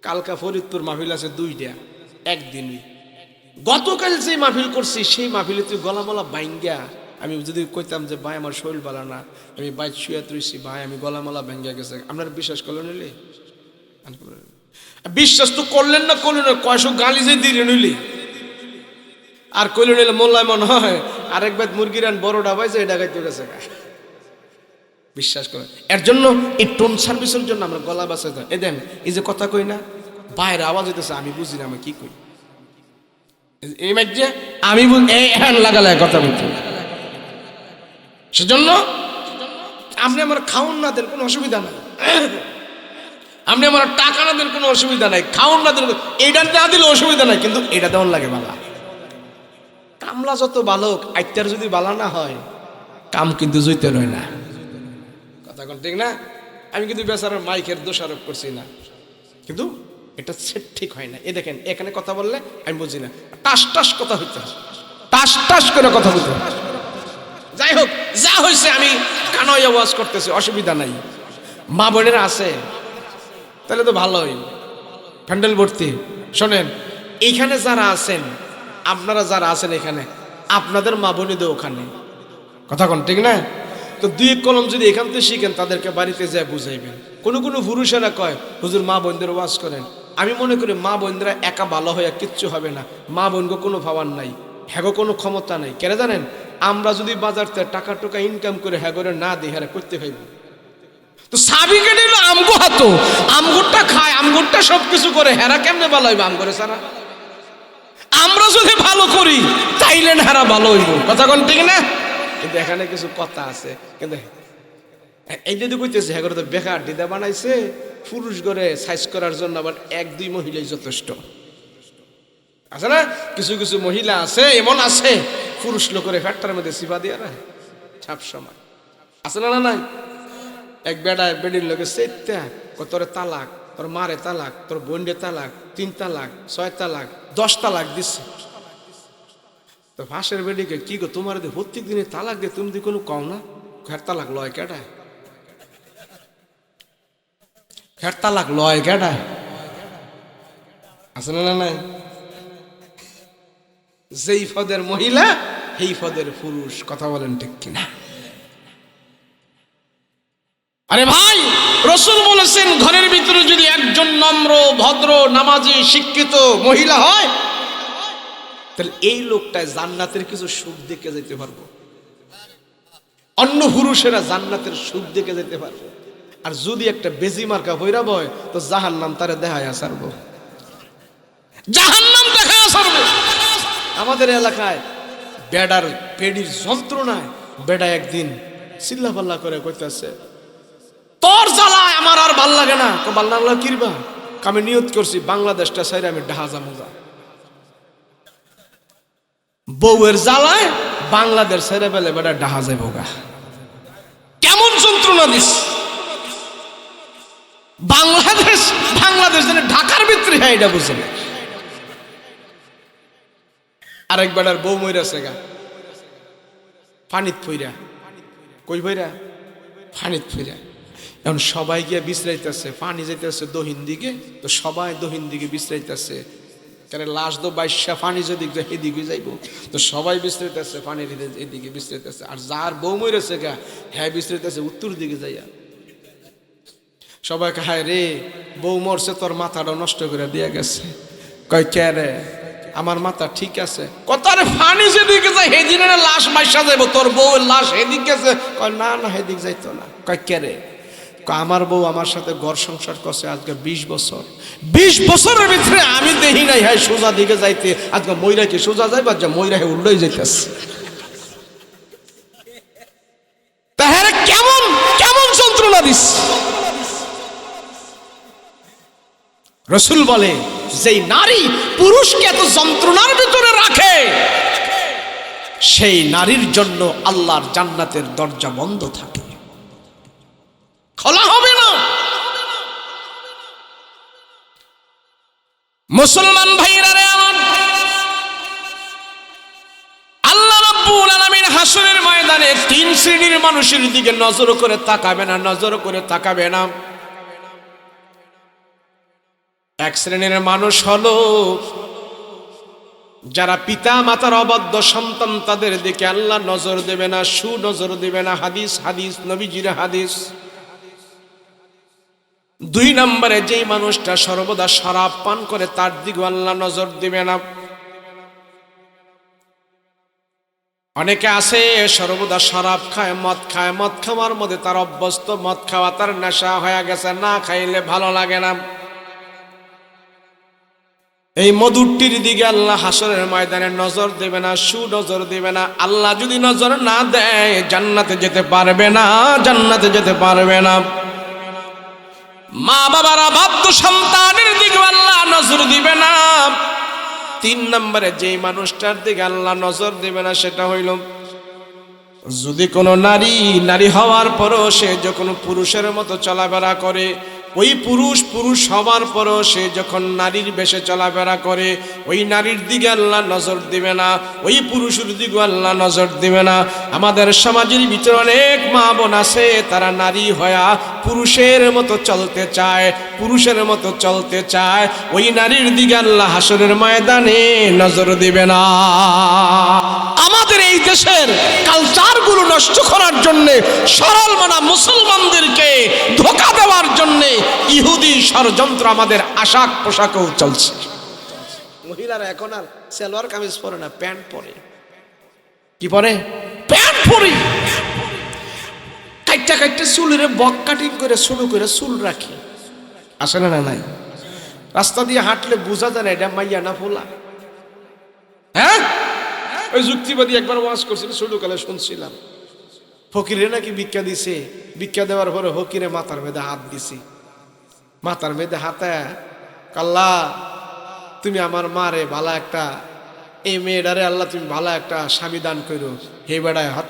কালকা ফরিদপুর মাহফিল আছে 2টা একদিনই। গতকাল যে মাহফিল করছি সেই মাহফিলে তুই গলামালা ভাঙ্গা, আমি যদি কইতাম যে ভাই আমার শরীর ভালো না, আমি বাইক শুয়ে তুইছি, ভাই আমি গলামালা ভাঙ্গা গেছে, আপনারা বিশ্বাস করলেন? নিলে বিশ্বাস তো করলেন না, 100 গালি যে দিয়ে নিলি। আর কইল নিলে মোল্লায় মনে হয় আরেকবার মুরগির আন বড়টা পাইছে এটা গাইতে গেছে। বিশ্বাস করে এর জন্য এই টোন সার্ভিসের জন্য আমরা গলা বাঁচাই যাই। দেন এই যে কথা কই না বাইরে আওয়াজ হইতেছে, আমি বুঝি না আমি কি কই, এই মাঝে আমি লাগালে কথা বলতে। সেজন্য আপনি আমার খাউন না দেন কোনো অসুবিধা নাই, আপনি আমার টাকা না দেন কোনো অসুবিধা নাই, খাউন না দেন এইটা না দিলে অসুবিধা নাই, কিন্তু এটা দেওয়ার লাগে বালা। কামলা যত বালক আইটার যদি বালা না হয় কাম কিন্তু জইতে রয় না। কথা কোন ঠিক না? আমি কিন্তু বেচারার মাইকের দোষারোপ করছি না, কিন্তু এটা সেট ঠিক হয় না। এ দেখেন এখানে কথা বললে আমি বুঝি না, টাস টাস কথা হইতে হয়, টাস টাস করে কথা বলতে হয়। যাই হোক যা হয়েছে আমি কানই আওয়াজ করতেছি, অসুবিধা নাই। মা বোনেরা আছে তাহলে তো ভালোই, প্যান্ডেল ভর্তি। শোনেন এইখানে যারা আছেন, আপনারা যারা আছেন এখানে, আপনাদের মা বোনেদের ওখানে, কথা কোন ঠিক না? তো দুই এক কলম যদি এখান থেকে শিখেন তাদেরকে বাড়িতে যায় বুঝাইবেন। কোনো কোনো পুরুষেরা কয় হুজুর মা বোনদের ওয়াজ করেন। আমি মনে করি মা বোনরা একা ভালো হয়ে কিচ্ছু হবে না, মা বোনকে কোনো ভাবার নাই, হ্যাগো কোনো ক্ষমতা নাই। কেন জানেন? আমরা যদি বাজার থেকে টাকা টাকা ইনকাম করে হ্যাগরে না দিই, হ্যাঁ করতে খাইব। তো সাবিকে নিল আমগো হাতো, আমগুরটা খায়, আমগুরটা সবকিছু করে, হেরা কেমনে ভালো হইব আমগরে সারা? আমরা যদি ভালো করি তাইলে হেরা ভালো হইব। কথা কোন ঠিক না? কিন্তু এখানে কিছু কথা আছে, কিন্তু এই যদি কইতেছে হ্যাঁ তো বেকার দিদা বানাইছে পুরুষ ঘরে সাইজ করার জন্য, আবার এক দুই মহিলাই যথেষ্ট আছে না? কিছু কিছু মহিলা আছে এমন আছে পুরুষ লোকের ফ্যাক্টরের মধ্যে সিপা দিয়া না সব সময় আছে না? না নাই? এক বেড়ায় বেডির লোকে সেইটা তোরে তালাক, তোর মারে তালাক, তোর বোনরে তালাক, 3 তালাক, 6 তালাক, 10 তালাক দিচ্ছে। তো ফাঁসের বেডিকে কি গো তোমার প্রত্যেক দিনে তালাক দিয়ে তুমি কোনো কও না? খের তালাক লয় কেডায়, খের তালাক লয় কেডায়, আছে না? না নাই? যেই পদের মহিলা সেই পদের পুরুষ। কথা বলেন ঠিক কিনা? আরে ভাই, রাসূল বলেছেন ঘরের ভিতরে যদি একজন নম্র ভদ্র নামাজি শিক্ষিত মহিলা হয়, তাহলে এই লোকটায় জান্নাতের কিছু সুখ দেখে যেতে পারবো, অন্য পুরুষেরা জান্নাতের সুখ দেখে যেতে পারবো। আর যদি একটা বেজি মার্কা হইরা বয়, তো জাহান্নাম তারে দেখায় আসারবো, জাহান্নাম দেখায় আসারবো। আমাদের এলাকায় বেডার পেডির যন্ত্রণায় বেডা একদিন চিল্লা পাল্লা করে কইতেছে, তোর জ্বালায় আমার আর ভাল লাগে না। তো ভাল লাগলো কিরবা? আমি নিয়ত করছি বাংলাদেশটা সাইরে আমি ডাহা যামুগা। বউয়ের জ্বালায় বাংলাদেশ সাইরে বেলে বেটা ডাহা যাইবগা। কেমন যন্ত্রণা দিস! বাংলাদেশ বাংলাদেশ যেন ঢাকার ভিতরে, হ্যাঁ এটা বুঝে না। আরেক বেটার বউ মইরাছে গা পানিত ফইরা। কই ফইরা? পানিত ফইরা। এখন সবাই গিয়া বিশ্রাইতেছে, পানি যাইতেছে দহিন দিকে, তো সবাই দহিন দিকে বিশ্রাইতেছে। কারণ লাশ তো বাইশা পানি যদি এদিকে যাইব, তো সবাই বিশ্রাইতেছে পানির এদিকে বিশ্রাইতেছে। আর যার বউ মইরেছে গা হ্যাঁ বিশ্রাইতেছে উত্তর দিকে যাইয়া। সবাই হায় রে বউ মরছে, তোর মাথাটা নষ্ট করে দিয়ে গেছে। কয় কে রে? আমার মাথা ঠিক আছে। কতারে পানি যেদিকে যায় সেদিনে লাশ বাইসা যাইব, তোর বউয়ের লাশ এদিক গেছে। কয় না না সেদিক যাইতো না। কয় কে রে? আমার বউ আমার সাথে ঘর সংসার করছে আজকে 20 বছর। 20 বছরের ভিতরে আমি দেখি নাই হ্যাঁ সোজা দিকে যাইতে। আজকে ময়রা কি সোজা যাইবা? যা ময়রা হে উল্টোই যাইতেছে। তাহলে কেমন কেমন যন্ত্রণা দিস! রাসূল বলে যেই নারী পুরুষকে এত যন্ত্রণার ভিতরে রাখে, সেই নারীর জন্য আল্লাহর জান্নাতের দরজা বন্ধ থাকে, খোলা হবে না। মুসলমান ভাইরা রে আমার, আল্লাহ রাব্বুল আলামিন হাসরের ময়দানে 3 শ্রেণীর মানুষের দিকে নজর করে তাকাবে না, নজর করে তাকাবে না। এক শ্রেণীর মানুষ হলো যারা পিতা মাতার অবাধ্য সন্তান, তাদের দিকে আল্লাহ নজর দেবে না, সুনজর দেবে না। হাদিস হাদিস নবীজির হাদিস। 2 নম্বরে যেই মানুষটা সর্বদা শরাব পান করে, তার দিকে আল্লাহ নজর দেবে না। অনেকে আছে সর্বদা শরাব খায়, মদ খায়, মদ খাওয়ার মধ্যে তার অভ্যস্ত, মদ খাওয়া তার নেশা হয়ে গেছে, না খাইলে ভালো লাগে না। এই মধুরটির দিকে আল্লাহ হাসরের ময়দানে নজর দেবে না, সুনজর দেবে না। আল্লাহ যদি নজর না দেয় জান্নাতে যেতে পারবে না, জান্নাতে যেতে পারবে না। মা বাবারা বাধ্য সন্তানের দিকে আল্লাহ নজর দিবে না। 3 নম্বরে যেই মানুষটার দিকে আল্লাহ নজর দেবে না সেটা হইল যদি কোনো নারী হওয়ার পরও সে যখন পুরুষের মতো চলাফেরা করে, ওই পুরুষ হওয়ার পরও সে যখন নারীর বেশে চলাফেরা করে, ওই নারীর দিকে আল্লাহ নজর দিবে না, ওই পুরুষের দিকে আল্লাহ নজর দিবে না। আমাদের সমাজের ভিতরে অনেক মা বোন আছে, তারা নারী হয়া পুরুষের মতো চলতে চায়, পুরুষের মতো চলতে চায়, ওই নারীর দিকে আল্লাহ হাসরের ময়দানে নজর দিবে না। আমাদের এই দেশের কালচারগুলো নষ্ট করার জন্যে, সরল মানা মুসলমানদেরকে ধোঁকা দেওয়ার জন্যে ইহুদি ষড়যন্ত্র আমাদের আশাক পোশাকেও চলছে। মহিলারা এখন আর সালোয়ার কামিজ পরে না, প্যান্ট পরে। কি পরে? প্যান্ট পরে। কাইটটা কাইটটা চুলের বক কাটিং করে শুরু করে চুল রাখি, আসে না? নাই। রাস্তা দিয়ে হাঁটলে বোঝা যায় না এটা মাইয়া না ফোলা। হ্যাঁ, ওই যুক্তিবাদী একবার ওয়াজ করছিল, ছোটকালে শুনছিলাম। ফকিরে নাকি ভিক্ষা দিছে, ভিক্ষা দেওয়ার পরে ফকিরে মাথার মেয়েদে হাত দিছে, মাথার মেয়েদে হাতে, আল্লাহ তুমি আমার মারে ভালো একটা, এই মেয়েটারে আল্লাহ তুমি ভালো একটা স্বামী দান করো। হে বেড়ায় হাত,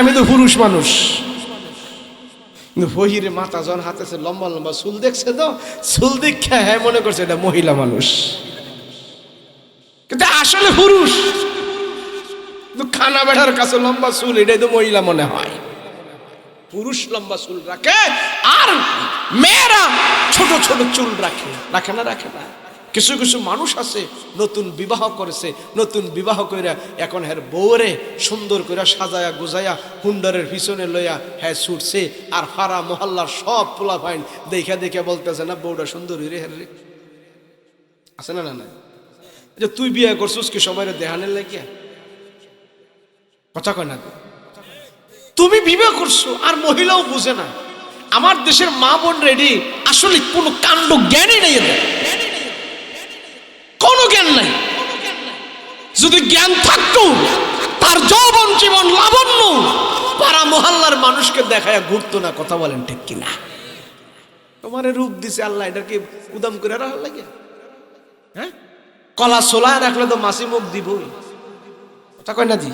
আমি তো পুরুষ মানুষ। কিন্তু ফহিরে মাথা জন হাতেছে, লম্বা লম্বা চুল দেখছে, তো চুল দীক্ষা হ্যাঁ মনে করছে এটা মহিলা মানুষ, কিন্তু আসলে পুরুষ। খানা বেড়ার কাছে লম্বা চুল, এটাই তো মহিলা মনে হয়। পুরুষ লম্বা চুল রাখে আর মেয়েরা ছোট ছোট চুল রাখে, রাখে না? রাখে না। কিছু কিছু মানুষ আছে নতুন বিবাহ করেছে, নতুন বিবাহ করে এখন হ্যার বউরে সুন্দর করে সাজায়া গুজায়া হুন্ডারের পিছনে লইয়া হ্যাঁ ছুটছে, আর ফারা মহল্লার সব পোলা ফাইন দেখে দেখে বলতেছে না বউটা সুন্দরী রে, হ্যাঁ রে। আছে না? না, যে তুই বিয়ে করছিস কি সবাই দেহানের লাগিয়া? কথা কয় না? তুমি বিবাহ করছো আর মহিলাও বুঝে না। আমার দেশের মা বোন রেডি আসলে কোনো কাণ্ড জ্ঞানই নেই, কোনো জ্ঞান নাই। যদি জ্ঞান থাকতো তার যৌবন জীবন লাবণ্য পাড়া মহল্লার মানুষকে দেখায় ঘুরতো না। কথা বলেন ঠিক কিনা? তোমার রূপ দিছে আল্লাহ, এটা কি উদাম করে রাখার লাগে? হ্যাঁ, কলা সোলা রাখলে তো মাসি মুখ দিবই। কথা কয় না? দি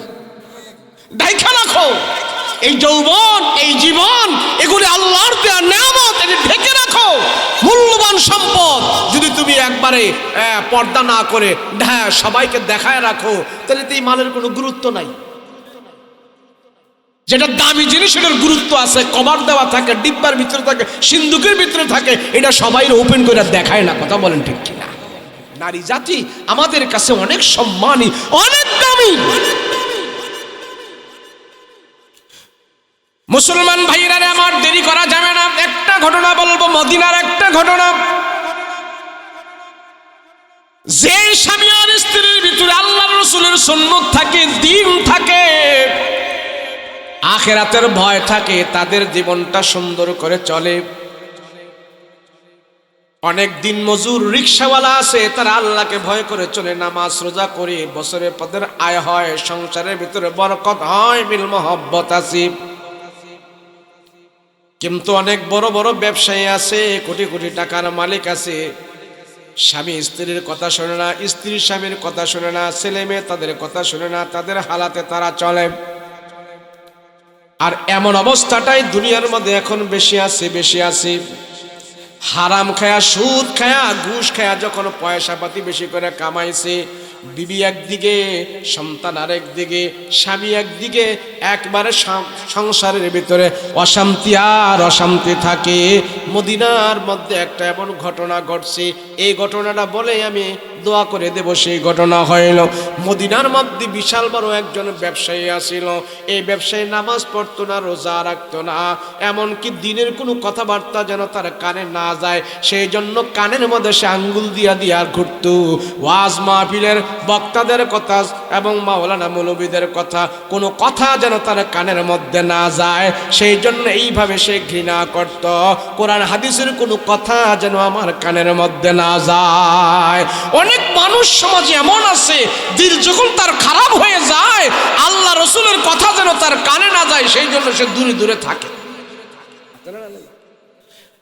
দেখা রাখো এই যৌবন, এই জীবন, এগুলি আল্লাহর দেয়া নিয়ামত, এটা ঢেকে রাখো, মূল্যবান সম্পদ। যদি তুমি একবারে পর্দা না করে সবাইকে দেখায় রাখো, তাহলে তো এই মালের কোনো গুরুত্ব নাই। যেটা দামি জিনিস সেটার গুরুত্ব আছে, কভার দেওয়া থাকে, ডিব্বার ভিতরে থাকে, সিন্ধুকের ভিতরে থাকে, এটা সবাই ওপেন করে দেখায় না। কথা বলেন ঠিক কিনা? নারী জাতি আমাদের কাছে অনেক সম্মানী, অনেক দামি। মুসলমান ভাইরা আমার দেরি করা যাবে না, একটা ঘটনা বলবো, মদিনার একটা ঘটনা। যে স্বামী আর স্ত্রীর ভিতরে আল্লাহর রাসূলের সুন্নাত থাকে, দ্বীন থাকে, আখিরাতের ভয় থাকে, তাদের জীবনটা সুন্দর করে চলে। অনেক দিন মজুর রিকশাওয়ালা আছে, তারা আল্লাহকে ভয় করে চলে, নামাজ রোজা করে, বছরে পদের আয় হয়, সংসারের ভিতরে বরকত হয়, মিল মহব্বত আছে। কিন্তু অনেক বড় বড় ব্যবসায়ী আছে, কোটি কোটি টাকার মালিক আছে, স্বামী স্ত্রীর কথা শোনে না, স্ত্রী স্বামীর কথা শোনে না, ছেলে মেয়ে তাদের কথা শোনে না, তাদের হালাতে তারা চলে। আর এমন অবস্থাটাই দুনিয়ার মধ্যে এখন বেশি আছে। হারাম খায়া, সুদ খায়া, ঘুষ খায়া যখন পয়সা পাতি বেশি করে কামাইছে, বিবি একদিকে, সন্তান আরেক দিকে, স্বামী একদিকে, একবারে সংসারের ভিতরে অশান্তি আর অশান্তি থাকে। মদিনার মধ্যে একটা এমন ঘটনা ঘটছে, এই ঘটনাটা বলে আমি দোয়া করে দেব। সেই ঘটনা হইল মদিনার মধ্যে বিশাল বড় একজন ব্যবসায়ী আসিল। এই ব্যবসায়ী নামাজ পড়তো না, রোজা রাখতো না, এমনকি দিনের কোনো কথাবার্তা যেন তার কানে না যায় সেই জন্য কানের মধ্যে সে আঙ্গুল দিয়া দিয়া ঘুরত। ওয়াজ মাহফিলের বক্তাদের কথা এবং মাওলানা মৌলবীদের কথা কোনো কথা যেন তার কানের মধ্যে না যায় সেই জন্য এইভাবে সে ঘৃণা করত। কোরআন হাদিসের কোনো কথা যেন আমার কানের মধ্যে না যায়। অনেক মানুষ সমাজে এমন আছে দিল যখন তার খারাপ হয়ে যায় আল্লাহ রসুলের কথা যেন তার কানে না যায় সেই জন্য সে দূরে দূরে থাকে।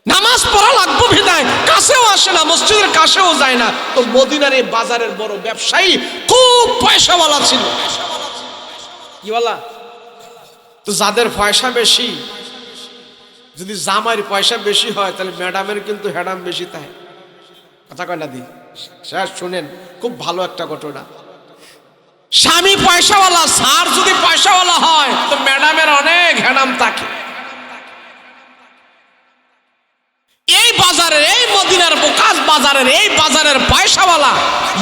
নামাজ পড়া লাগবে বিধায় কাছেও আসে না, মসজিদের কাছেও যায় না। তো মদিনার এই বাজারের বড় ব্যবসায়ী খুব পয়সাওয়ালা ছিল। কি বলা? তো যাদের পয়সা বেশি, যদি জামাইয়ের পয়সা বেশি হয় তাহলে ম্যাডামের কিন্তু হ্যাডাম বেশি তাই। কথা কয় না দি? শেষ শুনেন, খুব ভালো একটা ঘটনা। স্বামী পয়সাওয়ালা, স্যার যদি পয়সাওয়ালা হয় তো ম্যাডামের অনেক হ্যাডাম থাকে। এই বাজারের, এই মদিনার বোকাস বাজারের, এই বাজারের পয়সাওয়ালা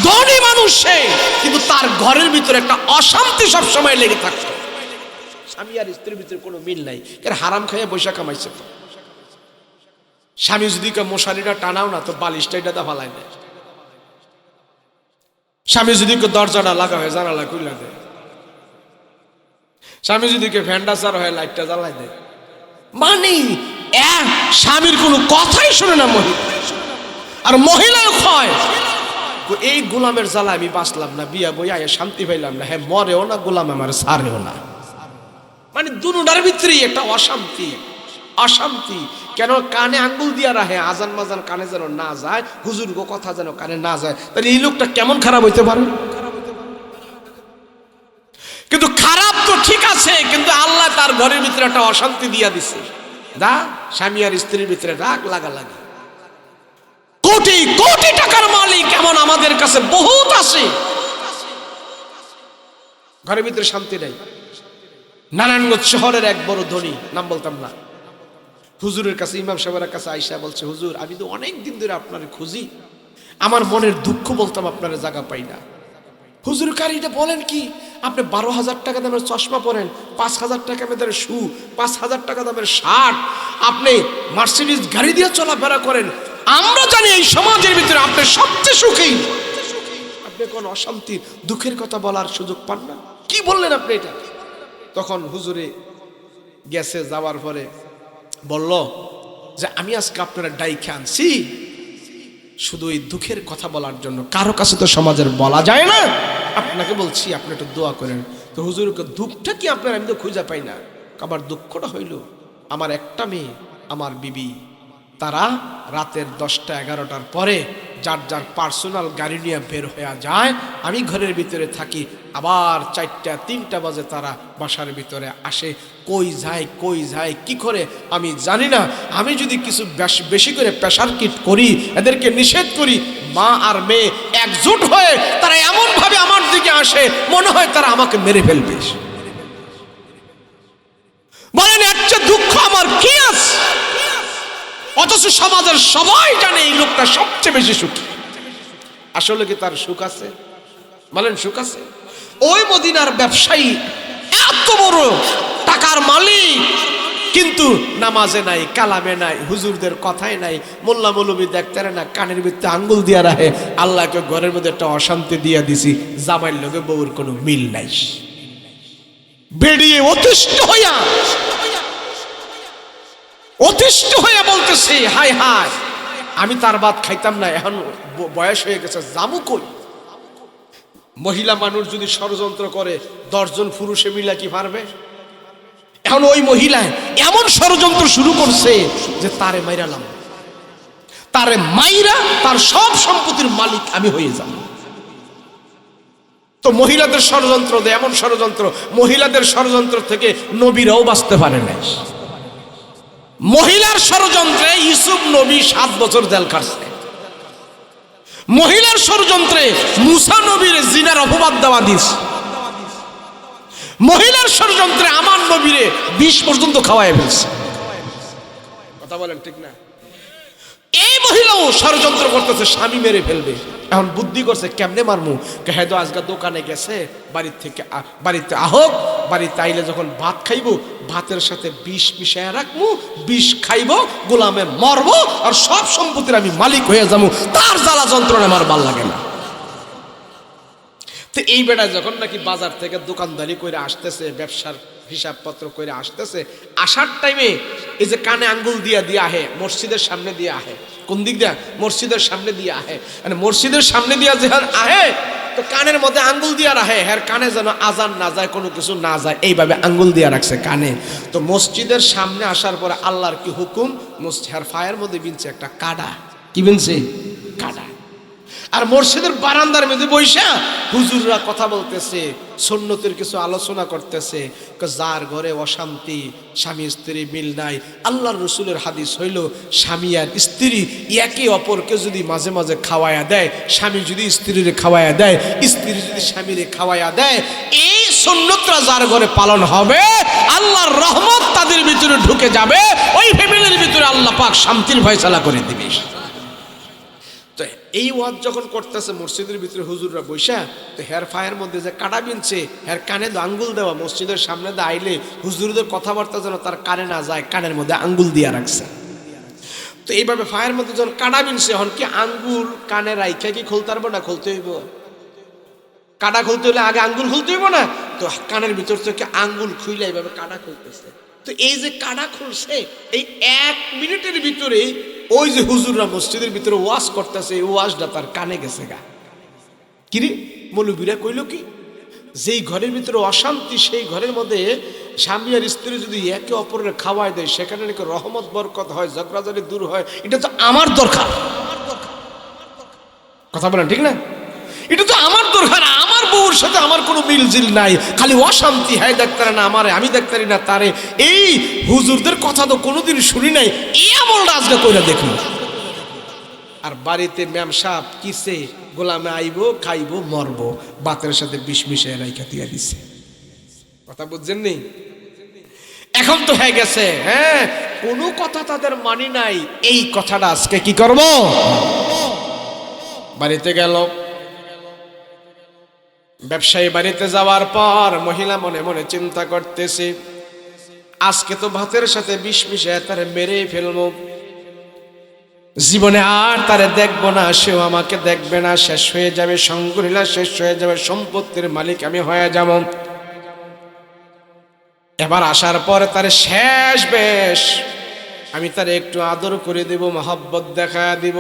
ধনী মানুষ সে, কিন্তু তার ঘরের ভিতরে একটা অশান্তি সবসময় লেগে থাকতো। স্বামী আর স্ত্রীর ভিতরে কোনো মিল নাই, এর হারাম খাইয়ে পয়সা কামাইছে। তো স্বামী যদি মশারিটা টানাও না তো বালিশটা এটা ফালাই দেয়। স্বামী যদি দরজাটা লাগা হয় জানালা খুলে দেয়। স্বামী যদি ফ্যানটা চার হয় লাইটটা জ্বালাই দেয়। মানে স্বামীর কোনো কথাই শুনে না মহিলা, আর মহিলাও হয় এই গোলামের জ্বালা আমি বাঁচলাম না, বিয়া বইয়া শান্তি পাইলাম না, হ্যাঁ মরেও না গোলাম আমার সারেও না। মানে দুটার ভিতরেই একটা অশান্তি। অশান্তি কেন? কানে আঙ্গুল দিয়া রাখে, আজান মাজান কানে যেন না যায়, হুজুর গো কথা যেন কানে না যায়। তাহলে এই লোকটা কেমন খারাপ হইতে পারে? কিন্তু খারাপ তো ঠিক আছে, কিন্তু আল্লাহ তার ঘরের ভিতরে একটা অশান্তি দিয়া দিছে। দা স্বামী আর স্ত্রীর ভিতরে রাগ লাগালাগি। কোটি কোটি টাকার মালিক এমন আমাদের কাছে বহুত আছে, ঘরের ভিতরে শান্তি নেই। নারায়ণগঞ্জ শহরের এক বড় ধনী, নাম বলতাম না, হুজুরের কাছে, ইমাম সাহেবের কাছে আইসা বলছে, হুজুর আমি তো অনেক দিন ধরে আপনার খুঁজি, আমার মনের দুঃখ বলতাম আপনার জায়গা পাই না। হুজুর কারিটা বলেন কি? আপনি 12,000 টাকা দামের চশমা পরেন, 5,000 টাকা দামের শু, 5,000 টাকা দামের শার্ট, আপনি মার্সিডিজ গাড়ি দিয়ে চলাফেরা করেন। আমরা জানি এই সমাজের ভিতরে আপনি সবচেয়ে সুখী, আপনি কোন অশান্তি দুঃখের কথা বলার সুযোগ পান না। কি বললেন আপনি এটা? তখন হুজুরে গেছে, যাওয়ার পরে বলল যে আমি আজকে আপনারা ডাইকে আনছি শুধু এই দুঃখের কথা বলার জন্য, কারো কাছে তো সমাজের বলা যায় না, আপনাকে বলছি আপনি একটু দোয়া করেন। তো হুজুরকে দুঃখটা কি আপনার? আমি তো খুঁজে পাই না। আমার দুঃখটা হইল আমার একটা মেয়ে, আমার বিবি, তারা রাতের 10টা 11টার পরে যার যার পার্সোনাল গাড়ি নিয়ে বের হয়ে যায়, আমি ঘরের ভিতরে থাকি, আবার 4টা 3টা বাজে তারা বাসার ভিতরে আসে। কই যায় কি করে আমি জানি না। আমি যদি কিছু বেশি করে প্রেশার কিট করি, এদেরকে নিষেধ করি, মা আর মেয়ে একজোট হয়ে তারা এমন ভাবে আমার দিকে আসে মনে হয় তারা আমাকে মেরে ফেলবে। বলেন এর চেয়ে দুঃখ আমার কি আছে? অথচ সমাজের সবাই জানে এই লোকটা সবচেয়ে বেশি সুখী। আসলে কি তার সুখ আছে? বলেন সুখ আছে? ওই মদিনার ব্যবসায়ী এত বড় টাকার মালিক, কিন্তু নামাজে নাই, কালামে নাই, হুজুরদের কথাই নাই, মোল্লা মৌলবী দেখতে না, কানের ভিতরে আঙ্গুল দিয়া রাখে। আল্লাহকে ঘরের মধ্যে একটা অশান্তি দিয়া দিছি, জামাইয়ের লগে বউর কোনো মিল নাই। বেরিয়ে অতিষ্ঠ হইয়া বলতেছে, হায় হায় আমি তার ভাত খাইতাম না, এখন বয়স হয়ে গেছে, জামু কই? মহিলা মানুষ যদি ষড়যন্ত্র করে 10 জন পুরুষে মিলা কি পারবে? এখন ওই মহিলায় এমন ষড়যন্ত্র শুরু করছে যে তারে মাইরালাম, তারে মাইরা তার সব সম্পত্তির মালিক আমি হয়ে যাব। তো মহিলাদের ষড়যন্ত্র, এমন ষড়যন্ত্র, মহিলাদের ষড়যন্ত্র থেকে নবীরাও বাঁচতে পারে না। মহিলার ষড়যন্ত্রে ইউসুফ নবী 7 বছর জেল খাটছে। মহিলার ষড়যন্ত্রে মুসা নবীর জিনার অপবাদ দেওয়া দিস। মহিলার ষড়যন্ত্রে আমার নবীরে 20 পর্যন্ত খাওয়ায় ফেলছে। কথা বলেন ঠিক না? এই মহিলাও ষড়যন্ত্র করতেছে, স্বামী মেরে ফেলবে। এখন বুদ্ধি করছে কেমনে মারমু, হ্যাঁ তো আজকে দোকানে গেছে, বাড়িতে আহক, বাড়িতে আইলে যখন ভাত খাইব ভাতের সাথে বিষ মিশাইয়া রাখবো, বিষ খাইব, গোলামে মরবো, আর সব সম্পত্তির আমি মালিক হয়ে যাবো, তার জ্বালা যন্ত্রণা আমার ভাল লাগে না। তো এই বেড়া যখন নাকি বাজার থেকে দোকানদারি করে আসতেছে, ব্যবসার হিসাবপত্র করে আসতেছে, আসার টাইমে এই যে কানে আঙ্গুল দিয়া আহে, মসজিদের সামনে দিয়ে আহে, কোন দিক দিয়া, মসজিদের সামনে দিয়ে আহে, মানে মসজিদের সামনে দিয়া যখন আহে তো কানের মধ্যে আঙ্গুল দিয়া রাখে, হ্যাঁ কানে যেন আজান না যায়, কোনো কিছু না যায়, এইভাবে আঙ্গুল দিয়া রাখছে কানে। তো মসজিদের সামনে আসার পরে আল্লাহর কি হুকুম, মসজিদের ফায়ের মধ্যে বিনছে একটা কাডা, কি বিনছে, কাডা। আর মসজিদের বারান্দার মধ্যে বৈশা হুজুররা কথা বলতেছে, সুন্নতের কিছু আলোচনা করতেছে, যার ঘরে অশান্তি, স্বামী স্ত্রী মিল নাই, আল্লাহর রসুলের হাদিস হইল স্বামী আর স্ত্রী একে অপরকে যদি মাঝে মাঝে খাওয়াইয়া দেয়, স্বামী যদি স্ত্রীরে খাওয়াইয়া দেয়, স্ত্রী যদি স্বামীরে খাওয়াইয়া দেয়, এই সুন্নতরা যার ঘরে পালন হবে আল্লাহর রহমত তাদের ভিতরে ঢুকে যাবে, ওই ফ্যামিলির ভিতরে আল্লাহ পাক শান্তির ফয়সালা করে দিবে। তো এই ওয়াজ যখন করতেছে মসজিদের ভিতরে হুজুররা বৈশা, তো হেয়ার ফায়ের মধ্যে যে কাটা বিনছে, হেয়ার কানে আঙ্গুল দেওয়া, মসজিদের সামনে দিয়ে আইলে হুজুরদের কথাবার্তা যেন তার কানে না যায়, কানের মধ্যে আঙ্গুল দিয়া রাখছে। তো এইভাবে ফায়ের মধ্যে যখন কাটা বিনছে, এখন কি আঙ্গুল কানে রাইখা কি খুলতে পারবো না, খুলতে হইব, কাটা খুলতে হলে আগে আঙ্গুল খুলতে হইব না, তো কানের ভিতর থেকে আঙ্গুল খুইলে এইভাবে কাটা খুলতেছে। তো এই যে কাটা খুলছে, এই 1 মিনিটের ভিতরে ওই যে হুজুররা মসজিদের ভিতরে ওয়াজ করতেছে, এই ওয়াজটা তার কানে গেছে গা। কিরে মৌলবীরা কইল কি, যেই ঘরের ভিতরে অশান্তি, সেই ঘরের মধ্যে স্বামী আর স্ত্রী যদি একে অপরের খাওয়াই দেয়, সেখানে নাকি রহমত বরকত হয়, ঝগড়াঝাড়ি দূর হয়, এটা তো আমার দরকার। কথা বলেন ঠিক না, এটা তো আমার দরকার, আমার বউর সাথে আমার কোনো মিলজিল নাই, খালি অশান্তি, হ্যাঁ দেখতারে না আমারে, আমি দেখতারি না তারে, এই হুজুরদের কথা তো কোনোদিন শুনি নাই, এই আমলটা আজকে কইরা দেখুন। আর বাড়িতে ম্যাম সাহেব কিসে গোলামে আইব, খাইব, মরব, বাতের সাথে বিষ মিশিয়ে রাইখা দিয়া দিছে। কথা বুঝছেন নি? এখন তো হয়ে গেছে, হ্যাঁ কোনো কথা তাদের মানি নাই, এই কথাটা আজকে কি করব, বাড়িতে গেল, ব্যবসায়ী বাড়িতে যাওয়ার পর মহিলা মনে মনে চিন্তা করতেছে, আজকে তো ভাতের সাথে বিষ মিশিয়ে তারে মেরে ফেলবো, জীবনে আর তারে দেখবো না, সেও আমাকে দেখবে না, শেষ হয়ে যাবে, সংগলীলা শেষ হয়ে যাবে, সম্পত্তির মালিক আমি হয়ে যাব। এবার আসার পরে তারে শেষ বেশ আমি তারে একটু আদর করে দেব, মহব্বত দেখা দিব।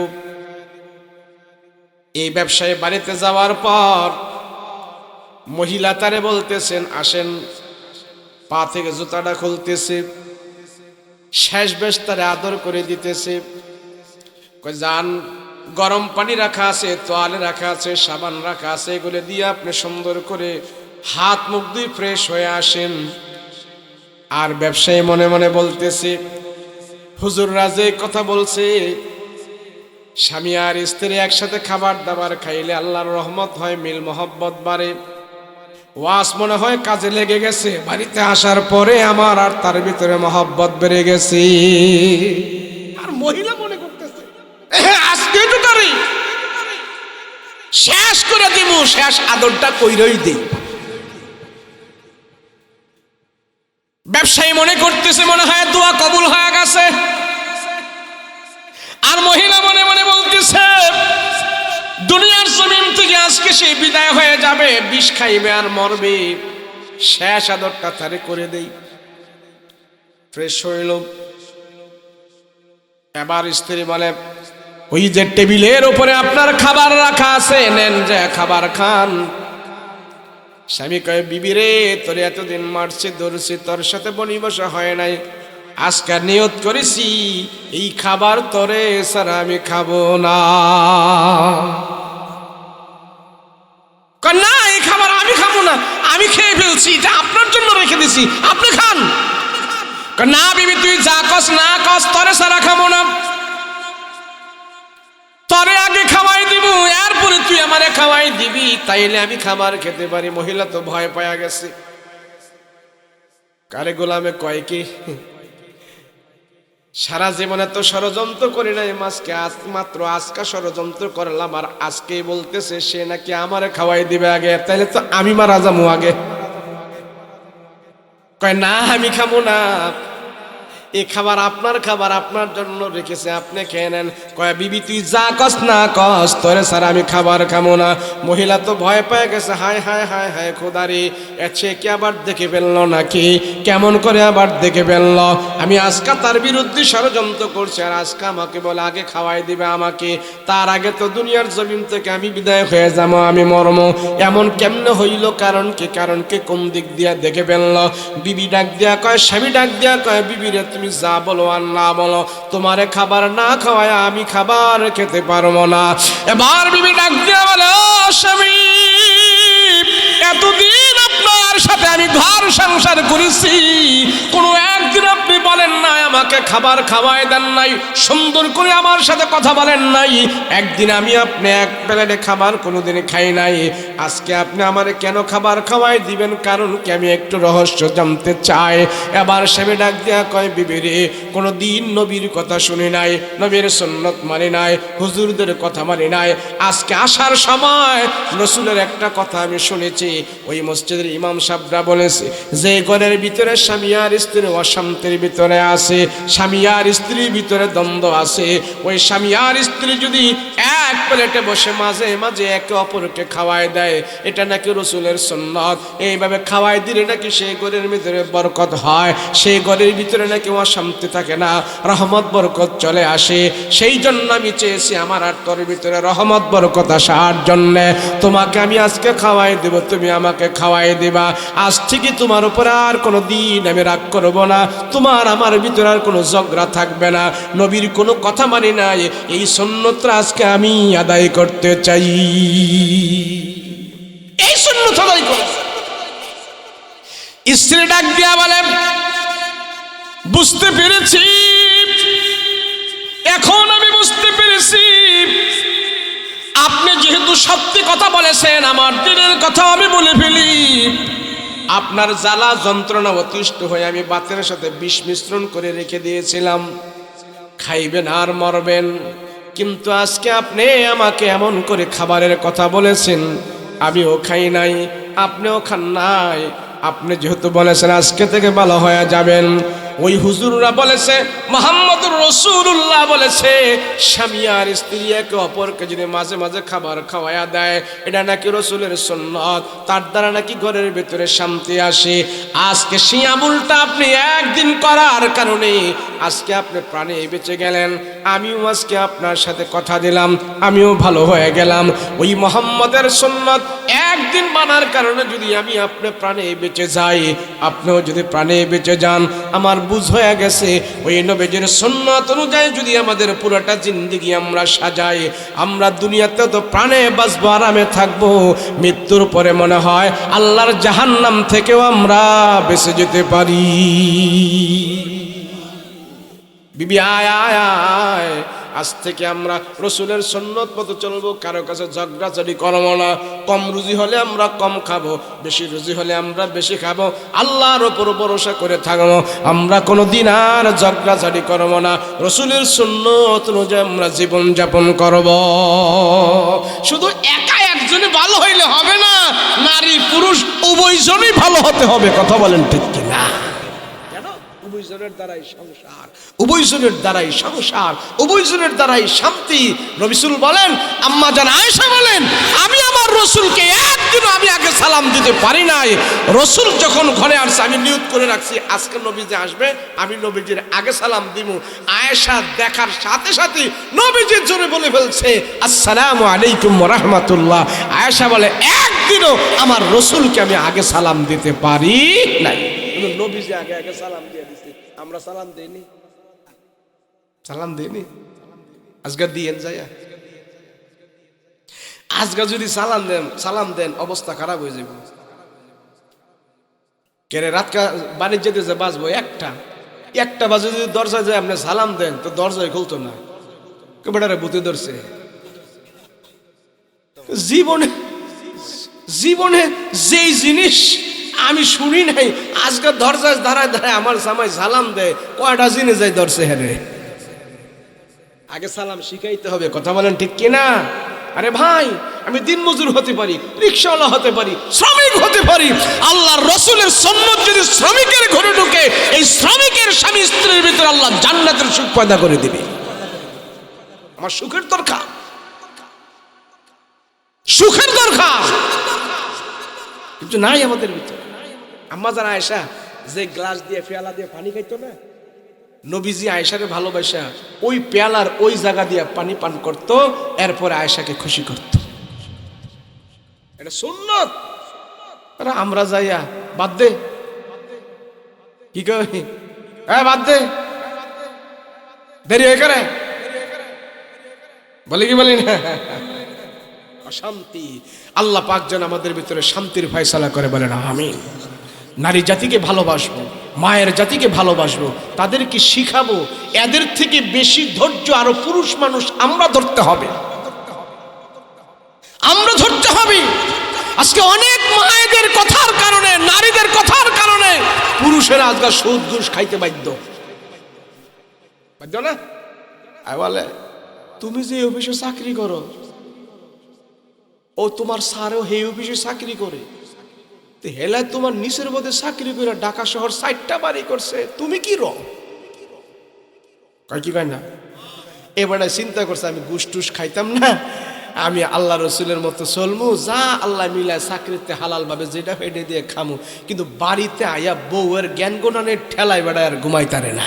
এই ব্যবসায়ী বাড়িতে যাওয়ার পর মহিলা তারে বলতেছেন আসেন, পা থেকে জুতাটা খুলতেছে, শেষ বেশ তারে আদর করে দিতেছে, যান গরম পানি রাখা আছে, তোয়ালে রাখা আছে, সাবান রাখা আছে, এগুলো দিয়ে আপনি সুন্দর করে হাত মুখ দিয়ে ফ্রেশ হয়ে আসেন। আর ব্যবসায়ী মনে মনে বলতেছে, হুজুররা যে কথা বলছে, স্বামী আর স্ত্রী একসাথে খাবার দাবার খাইলে আল্লাহর রহমত হয়, মিল মহব্বত বাড়ে, ওয়াজ মনে হয় কাজে লেগে গেছে, বাড়িতে আসার পরে আমার আর তার ভিতরে মহব্বত বেড়ে গেছে। আর মহিলা মনে করতেছে আজকে তো তারি শেষ করে দিব, শেষ আদরটা কইরই দিই। ব্যবসায়ী মনে করতেছে মনে হয় দোয়া কবুল হয়ে গেছে, আর মহিলা মনে মনে বলতেছে দুনিয়ার জমিন থেকে আজকে সে বিদায় হয়ে যাবে, বিষ খাইবে আর মরবে, শেষ আদরটা তারে করে দেই। ফ্রেশ হইল, এবার স্ত্রী বলে ওই যে টেবিলের উপরে আপনার খাবার রাখা আছে, নেন যে খাবার খান। স্বামী কয় বিবি রে, তোর এতদিন মারছি ধরছি, তোর সাথে বনি বসা হয় নাই, আজকে নিয়ত করেছি এই খাবার তোরে ছাড়া আমি খাবো না। না এই খাবার আমি খাবো না, আমি খেয়ে ফেলছি, এটা আপনার জন্য রেখে দিছি, আপনি খান। না বিবি তুই যা কস না কস, তোরে ছাড়া খাবো না, তোরে আগে খাওয়াই দিব, এরপরে তুই আমারে খাওয়াই দিবি, তাইলে আমি খাবার খেতে পারি। মহিলা তো ভয় পাওয়া গেছে, কারে গোলামে কয় কি সারা জীবনে তো ষড়যন্ত্র করি নাই, মাঝকে মাত্র আজকে ষড়যন্ত্র করলাম, আর আজকেই বলতেছে সে নাকি আমারে খাওয়াই দিবে আগে, তাইলে তো আমি মারা যাবো আগে। কয় না আমি খাবো না, এই খাবার আপনার খাবার, আপনার জন্য রেখেছে, আপনি খেয়ে নেন। কয় বিবি তুই যা কস না কস, তোরে স্যার আমি খাবার খাবো না। মহিলা তো ভয় পেয়ে গেছে, হায় হায় হায় হায় খোদারি, সে কি আবার দেখে ফেললো নাকি, কেমন করে আবার দেখে ফেললো, আমি আজকা তার বিরুদ্ধে ষড়যন্ত্র করছি, আর আজকে আমাকে বলে আগে খাওয়াই দিবে আমাকে, তার আগে তো দুনিয়ার জমিন থেকে আমি বিদায় হয়ে যাবো, আমি মরম। এমন কেমনে হইল, কারণ কি কোন দিক দিয়া দেখে ফেললো। বিবি ডাক দিয়া কয়, স্বামী ডাক দিয়া কয়, বিবি রে তুমি যা বলো আর না বলো, তোমারে খাবার না খাওয়ায় আমি খাবার খেতে পারবো না। এবার বিবি ডাক দিয়া বলে, ও স্বামী, এতদিন আপনার সাথে আমি ঘর সংসার করেছি, কোনো একদিন আপনি বলেন নাই আমাকে খাবার খাওয়াই দেন নাই, সুন্দর করে আমার সাথে কথা বলেন নাই, একদিন আমি আপনি এক প্লেটে খাবার কোনোদিন খাই নাই, আজকে আপনি আমারে কেন খাবার খাওয়াই দিবেন, কারণ কি আমি একটু রহস্য জানতে চাই। এবার স্বামী ডাক দিয়া কয়, বিবি রে, কোনো দিন নবীর কথা শুনি নাই, নবীর সুন্নত মানি নাই, হুজুরদের কথা মানি নাই, আজকে আসার সময় রসুলের একটা কথা আমি শুনেছি, ওই মসজিদের ইমাম সাহেবরা বলেছে যে ঘরের ভিতরে স্বামী আর স্ত্রী অশান্তির ভিতরে আছে, স্বামী আর স্ত্রীর ভিতরে দ্বন্দ্ব আছে, ওই স্বামী আর স্ত্রী যদি এক প্লেটে বসে মাঝে মাঝে একে অপরকে খাওয়াই দেয়, এটা নাকি রসুলের সুন্নত, এইভাবে খাওয়াই দিলে নাকি সেই ঘরের ভিতরে বরকত হয়, সেই ঘরের ভিতরে নাকি অশান্তি থাকে না, রহমত বরকত চলে আসে। সেই জন্য আমি চেয়েছি আমার আর তোর ভিতরে রহমত বরকত আসার জন্যে, তোমাকে আমি আজকে খাওয়াই দেব, তুমি আমাকে খাওয়াই দিবা, আজ থেকে তোমার উপরে আর কোনো দিন আমি রাগ করবো না, তোমার আমার ভিতরে আর কোনো ঝগড়া থাকবে না, নবীর কোনো কথা মানি নাই, এই সুন্নতটা আজকে আমি আদায় করতে চাই, এই সুন্নত আদায় করব। স্ত্রী ডাক দিয়া বলে, বুঝতে পেরেছি, এখন আমি বুঝতে পেরেছি, আপনি যেহেতু সত্যি কথা বলেছেন, আমার দিনের কথা আমি বলে ফেলি, আপনার জ্বালা যন্ত্রণা অতিষ্ঠ হয়ে আমি ভাতের সাথে বিষ মিশ্রণ করে রেখে দিয়েছিলাম, খাইবেন আর মরবেন, কিন্তু আজকে আপনি আমাকে এমন করে খাবারের কথা বলেছেন, আমিও খাই নাই, আপনিও খান নাই, আপনি যেহেতু বলেছেন আজকে থেকে ভালো হয়ে যাবেন, ওই হুজুররা বলেছে, মুহাম্মদুর রাসূলুল্লাহ বলেছে, স্বামী আর স্ত্রী একে অপরকে যদি মাঝে মাঝে খাবার খাওয়ায়া দেয়, এটা নাকি রসুলের সুন্নত, তার দ্বারা নাকি ঘরের ভিতরে শান্তি আসে। আজকে সেই আমলটা আপনি একদিন করার কারণে আজকে আপনি প্রাণে বেঁচে গেলেন, আমিও আজকে আপনার সাথে কথা দিলাম, আমিও ভালো হয়ে গেলাম। ওই মুহাম্মদের সুন্নত একদিন মানার কারণে যদি আমি আপনি প্রাণে বেঁচে যাই, আপনিও যদি প্রাণে বেঁচে যান, আমার বুঝ হয়ে গেছে ওই নবীজির সুন্নাত অনুযায়ী যদি আমাদের পুরোটা জিন্দেগি আমরা সাজাই, আমরা দুনিয়াতে তো প্রাণে বাঁচবো, আরামে থাকবো, মৃত্যুর পরে মনে হয় আল্লাহর জাহান্নাম থেকেও আমরা বেঁচে যেতে পারি। বিবি আয় আয় আয়, আজ থেকে আমরা রসুলের সুন্নত মতো চলবো, কারো কাছে ঝগড়াঝাড়ি করবো না, কম রুজি হলে আমরা কম খাবো, বেশি রুজি হলে আমরা বেশি খাবো, আল্লাহর ওপর ভরসা করে থাকবো, আমরা কোনো দিন আর ঝগড়াঝাড়ি করবো না, রসুলের সুন্নত অনুযায়ী আমরা জীবনযাপন করব। শুধু একা একজনই ভালো হইলে হবে না, নারী পুরুষ উভয়জনই ভালো হতে হবে, কথা বলেন ঠিক কিনা? উভয়জনের দ্বারাই সংসার, উভয়জনের দ্বারাই সংসার, উভয়জনের দ্বারাই শান্তি। রাসূল বলেন, আম্মা জান আয়েশা বলেন, আমি আমার রাসূলকে একদিনও আমি আগে সালাম দিতে পারি নাই, রাসূল যখন ঘরে আসছে আমি নিয়ত করে রাখছি আজকে নবীজি আসবে, আমি নবীজির আগে সালাম দিব। আয়েশা দেখার সাথে সাথে নবীজির জোরে বলে ফেলছে, আসসালামু আলাইকুম ওয়া রাহমাতুল্লাহ। আয়েশা বলে, একদিনও আমার রাসূলকে আমি আগে সালাম দিতে পারি নাই, নবীজি আগে আগে সালাম দিয়ে দিছে, আমরা সালাম দেইনি, সালাম দেইনি, আজকে দিয়েন যায়, আজকে যদি সালাম দেন অবস্থা খারাপ হয়ে যাবে। কেরে রাত বাণিজ্য যে বাঁচবো একটা বাজে যদি দরজায় যায় আপনি সালাম দেন তো দরজায় খুলতো না, বেটারে বুতে ধরছে। জীবনে যেই জিনিস আমি শুনি নাই, আজকে দরজায় দাঁড়ায় দাঁড়ায় আমার জামাই সালাম দেয়, কয়টা জিনে যায় ধরছে হেরে। আগে সালাম শিখাইতে হবে, কথা বলেন ঠিক কিনা? আরে ভাই, আমি দিনমজুর হতে পারি, রিকশাওয়ালা হতে পারি, শ্রমিক হতে পারি, আল্লাহর রাসূলের সুন্নাত যদি শ্রমিকের ঘরে ঢুকে, এই শ্রমিকের স্বামী স্ত্রীর ভিতরে আল্লাহ জান্নাতের সুখ পয়দা করে দিবে। আমার সুখের দরকার, সুখের দরকার, কিন্তু নাই আমাদের ভিতরে। আম্মা জান আয়েশা যে গ্লাস দিয়ে পেয়ালা দিয়ে পানি খাইতো না, নবীজি আয়েশারে ভালোবাসা ওই পেয়ালার ওই জায়গা দিয়ে পানি পান করত, এরপরে আয়েশাকে খুশি করত। এটা সুন্নত। আরে আমরা যাইয়া বাদ দে, কি কই, বাদ দে, দেরি হয়ে করে বলে কি বলি না? অশান্তি। আল্লাহ পাক যেন আমাদের ভিতরে শান্তির ফয়সালা করে, বলেন আমিন। নারী জাতিকে ভালোবাসবো, মায়ের জাতিকে ভালোবাসবো, তাদেরকে শিখাবো। এদের থেকে বেশি ধৈর্য আরো পুরুষ মানুষ আমরা ধরতে হবে, আমরা ধরতে হবে। আজকে অনেক মায়েদের কথার কারণে, নারীদের কথার কারণে পুরুষেরা আজকে সুদ ঘুষ খাইতে বাধ্য না। বলে তুমি যে অফিসে চাকরি করো, ও তোমার স্যারও সেই অফিসে চাকরি করে, হেলায় তোমার নিচের মধ্যে চাকরি করে ঢাকা শহর 4টা বাড়ি করছে, তুমি কি কয় কি কয় না? এবারে চিন্তা করছে আমি ঘুষ টুস খাইতাম না, আমি আল্লাহ রসুলের মতো চলমু, যা আল্লাহ মিলায় চাকরিতে হালাল ভাবে যেটা ফেটে দিয়ে খামু, কিন্তু বাড়িতে আয়া বউয়ের জ্ঞান গোনানের ঠেলায় বেড়ায় আর ঘুমাইতারে না।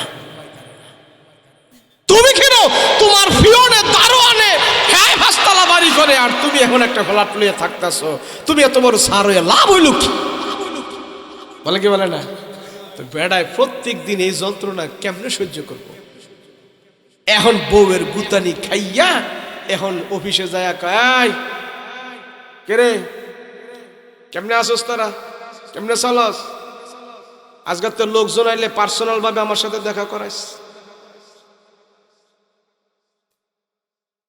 তুমি কেন তোমার ফিওনে দারোয়ানে হ্যাঁ 5তলা বাড়ি করে, আর তুমি এখন একটা ফ্ল্যাট লইয়া থাকতেছো, তুমি এত বড় সার হইয়া লাভ হইল কি? বলে কি বলে না? তো বেড়ায় প্রত্যেক দিন এই যন্ত্রণা কেমনে সহ্য করব? এখন বউয়ের গুতানি খাইয়া এখন অফিসে যায় কয়, কে রে কেমনে আসোস, তারা কেমনে চলস? আজকাল তো লোকজন আইলে পার্সোনাল ভাবে আমার সাথে দেখা করাইস।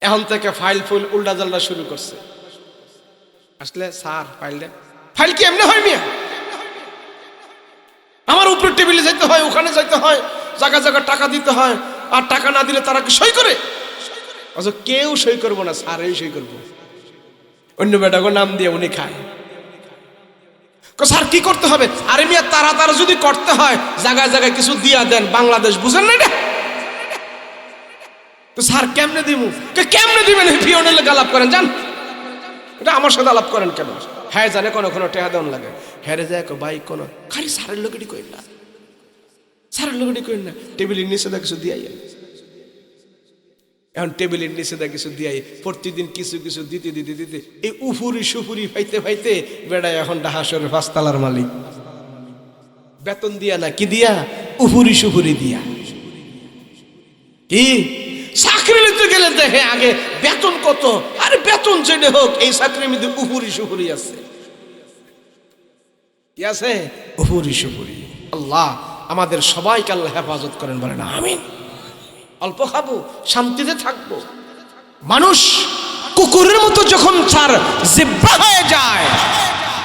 এখন থেকে ফাইল ফুল উল্টা জাল্টা শুরু করছে। আসলে স্যার ফাইল কি এমনি হয় মিয়া? আমার উপরে টেবিলে যাইতে হয়, ওখানে যাইতে হয়, জায়গা জায়গা টাকা দিতে হয়, আর টাকা না দিলে তারা কি সই করে? অথচ কেউ সই করবো না, স্যারই সই করবো। অন্য বেটাকে নাম দিয়ে উনি খায়। স্যার কি করতে হবে? আরে মিয়া তারা যদি করতে হয় জায়গায় জায়গায় কিছু দিয়া দেন, বাংলাদেশ বুঝেন না এটা? তো স্যার কেমনে দিব? কেমনে দিবেন? ফিওনেলে গালাপ করেন, জান এটা আমার সাথে আলাপ করেন কেন? হ্যাঁ জানে কোনো টেহা দেন লাগে, হ্যাঁ যায় ভাই কোনো খালি স্যারের লোকেটি করেন না, স্যারের লোকেটি করেন না, টেবিলের নিচে দা কিছু দিয়াই। এখন টেবিলের নিচে দা কিছু দিয়াই, প্রতিদিন কিছু কিছু দিতে দিতে দিতে এই উফুরি সুফুরি ফাইতে ফাইতে বেড়ায় এখন ডাহাসরের 5তলার মালিক। বেতন দিয়া না, কি দিয়া? উফুরি সুফুরি দিয়া। কি চাকরি নিতে গেলে দেখে আগে বেতন কত, আরে বেতন যেটা হোক, এই চাকরির মধ্যে উফুরি সুফুরি আছে। কি আছে? উফুরি সুফুরি। আল্লাহ আমাদের সবাইকে আল্লাহ হেফাজত করেন, বলেন আমিন। অল্প খাবো, শান্তিতে থাকবো। মানুষ কুকুরের মতো যখন তার জিহ্বা হয়ে যায়,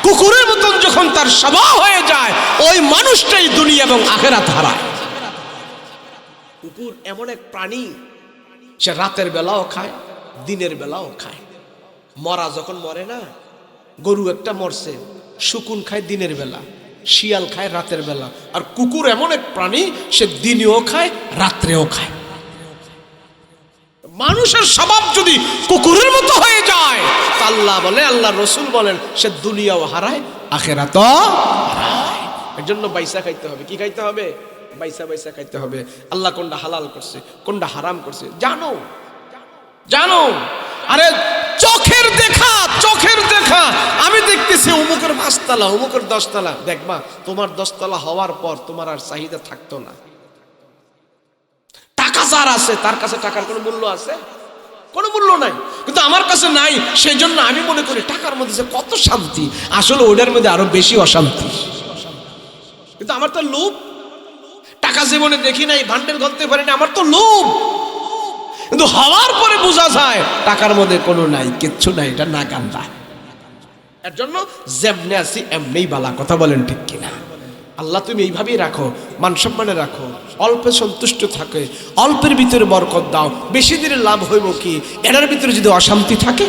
কুকুরের মতন যখন তার স্বভাব হয়ে যায়, ওই মানুষটাই দুনিয়া এবং আখিরাত হারায়। কুকুর এমন এক প্রাণী, সে রাতের বেলাও খায়, দিনের বেলাও খায়। মরা যখন মরে না, গরু একটা মরছে, শুকুন খায় দিনের বেলা, শিয়াল খায় রাতের বেলা, আর কুকুর এমন এক প্রাণী, সে দিনেও খায় রাত্রেও খায়। মানুষের স্বভাব যদি কুকুরের মতো হয়ে যায়, আল্লাহ বলে, আল্লাহ রসুল বলেন, সে দুনিয়াও হারায় আখিরাতও হারায়। এর জন্য বাইসা খাইতে হবে। কি খাইতে হবে? বাইসা বাইসা খাইতে হবে। আল্লাহ কোনটা হালাল করছে, কোনটা হারাম করছে জানো, জানো। আরে চোখের দেখা, চোখের দেখা আমি দেখতেছি অমুকের 5তলা, অমুকের 10তলা, দেখবা তোমার 10তলা হওয়ার পর তোমার আর চাহিদা থাকতো না। টাকা যার আছে তার কাছে টাকার কোনো মূল্য আছে? কোনো মূল্য নাই, কিন্তু আমার কাছে নাই। সেই জন্য আমি মনে করি টাকার মধ্যে যে কত শান্তি, আসলে ওইটার মধ্যে আরো বেশি অশান্তি। কিন্তু আমার তো লোভ, টাকা জীবনে দেখি নাই, ভান্ডের গলতে পারি না, আমার তো লোভ। কিন্তু হওয়ার পরে বোঝা যায় টাকার মধ্যে কোনো নাই, কিচ্ছু নাই, এটা না গান্দা। এর জন্য যেমনে আছি এমনিই বালা, কথা বলেন ঠিক কিনা? আল্লাহ তুমি এইভাবেই রাখো, মান সম্মানে রাখো, অল্পে সন্তুষ্ট থাকে, অল্পের ভিতরে বরকত দাও। বেশি দিনের লাভ হইব কি, এটার ভিতরে যদি অশান্তি থাকে।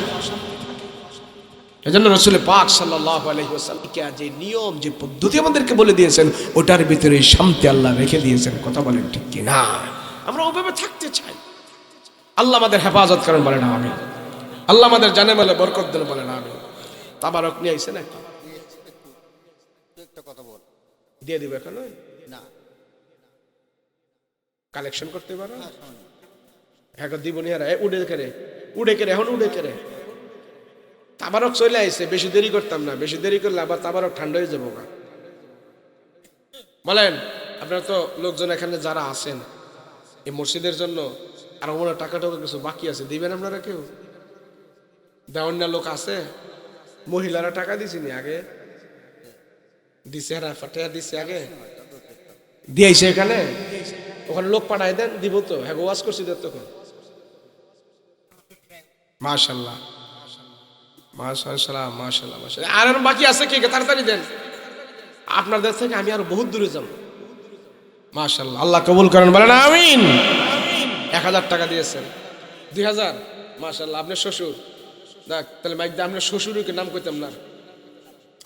এজন্য রাসূল পাক সাল্লাল্লাহু আলাইহি ওয়াসাল্লাম যে নিয়ম, যে পদ্ধতি আমাদেরকে বলে দিয়েছেন, ওটার ভিতরে শান্তি আল্লাহ রেখে দিয়েছেন, কথা বলেন ঠিক কিনা? আমরা ওভাবে থাকতে চাই। আল্লাহ আমাদের হেফাজত করেন, বলেন আমিন। আল্লাহ আমাদের জানে মালে বরকত দেন, বলেন আমিন। তাবারক নিয়ে আইছে নাকি? একটা কথা বল, দিয়ে দিবে এখন না কালেকশন করতে পারো, এখন দিব নিয়ে উড়ে কেড়ে, উড়ে কেড়ে, এখন উড়ে কেড়ে। তাবারক চলে আইছে, বেশি দেরি করতাম না, বেশি দেরি করলে আবার তাবারক ঠান্ডা হয়ে যাবো। বলেন, আপনারা তো লোকজন এখানে যারা আছেন এই মসজিদের জন্য আর মনে টাকাটাও কিছু বাকি আছে, দিবেন আপনারা? কেউ দেওয়ার না লোক আছে? মহিলারা টাকা দিছিনি আগে? দিছে, ফাটিয়া দিছে আগে, দিয়েছে এখানে, ওখানে লোক পাঠাই দেন, দিব তো। হ্যাঁ, ওয়াজ করছি তখন। মাশাআল্লাহ মাশাআল্লাহ মাশাআল্লাহ মাশাআল্লাহ। আর বাকি আছে কে? তাড়াতাড়ি দেন, আপনাদের থেকে আমি আরো বহুত দূরে যাব। মাশাআল্লাহ, আল্লাহ কবুল করেন, বলেন আমিন। 1000 টাকা দিয়েছেন, 2000, মাশাআল্লাহ। আপনার শ্বশুর, দেখ তাহলে মাইক দা, আপনার শ্বশুরকে নাম কইতাম না,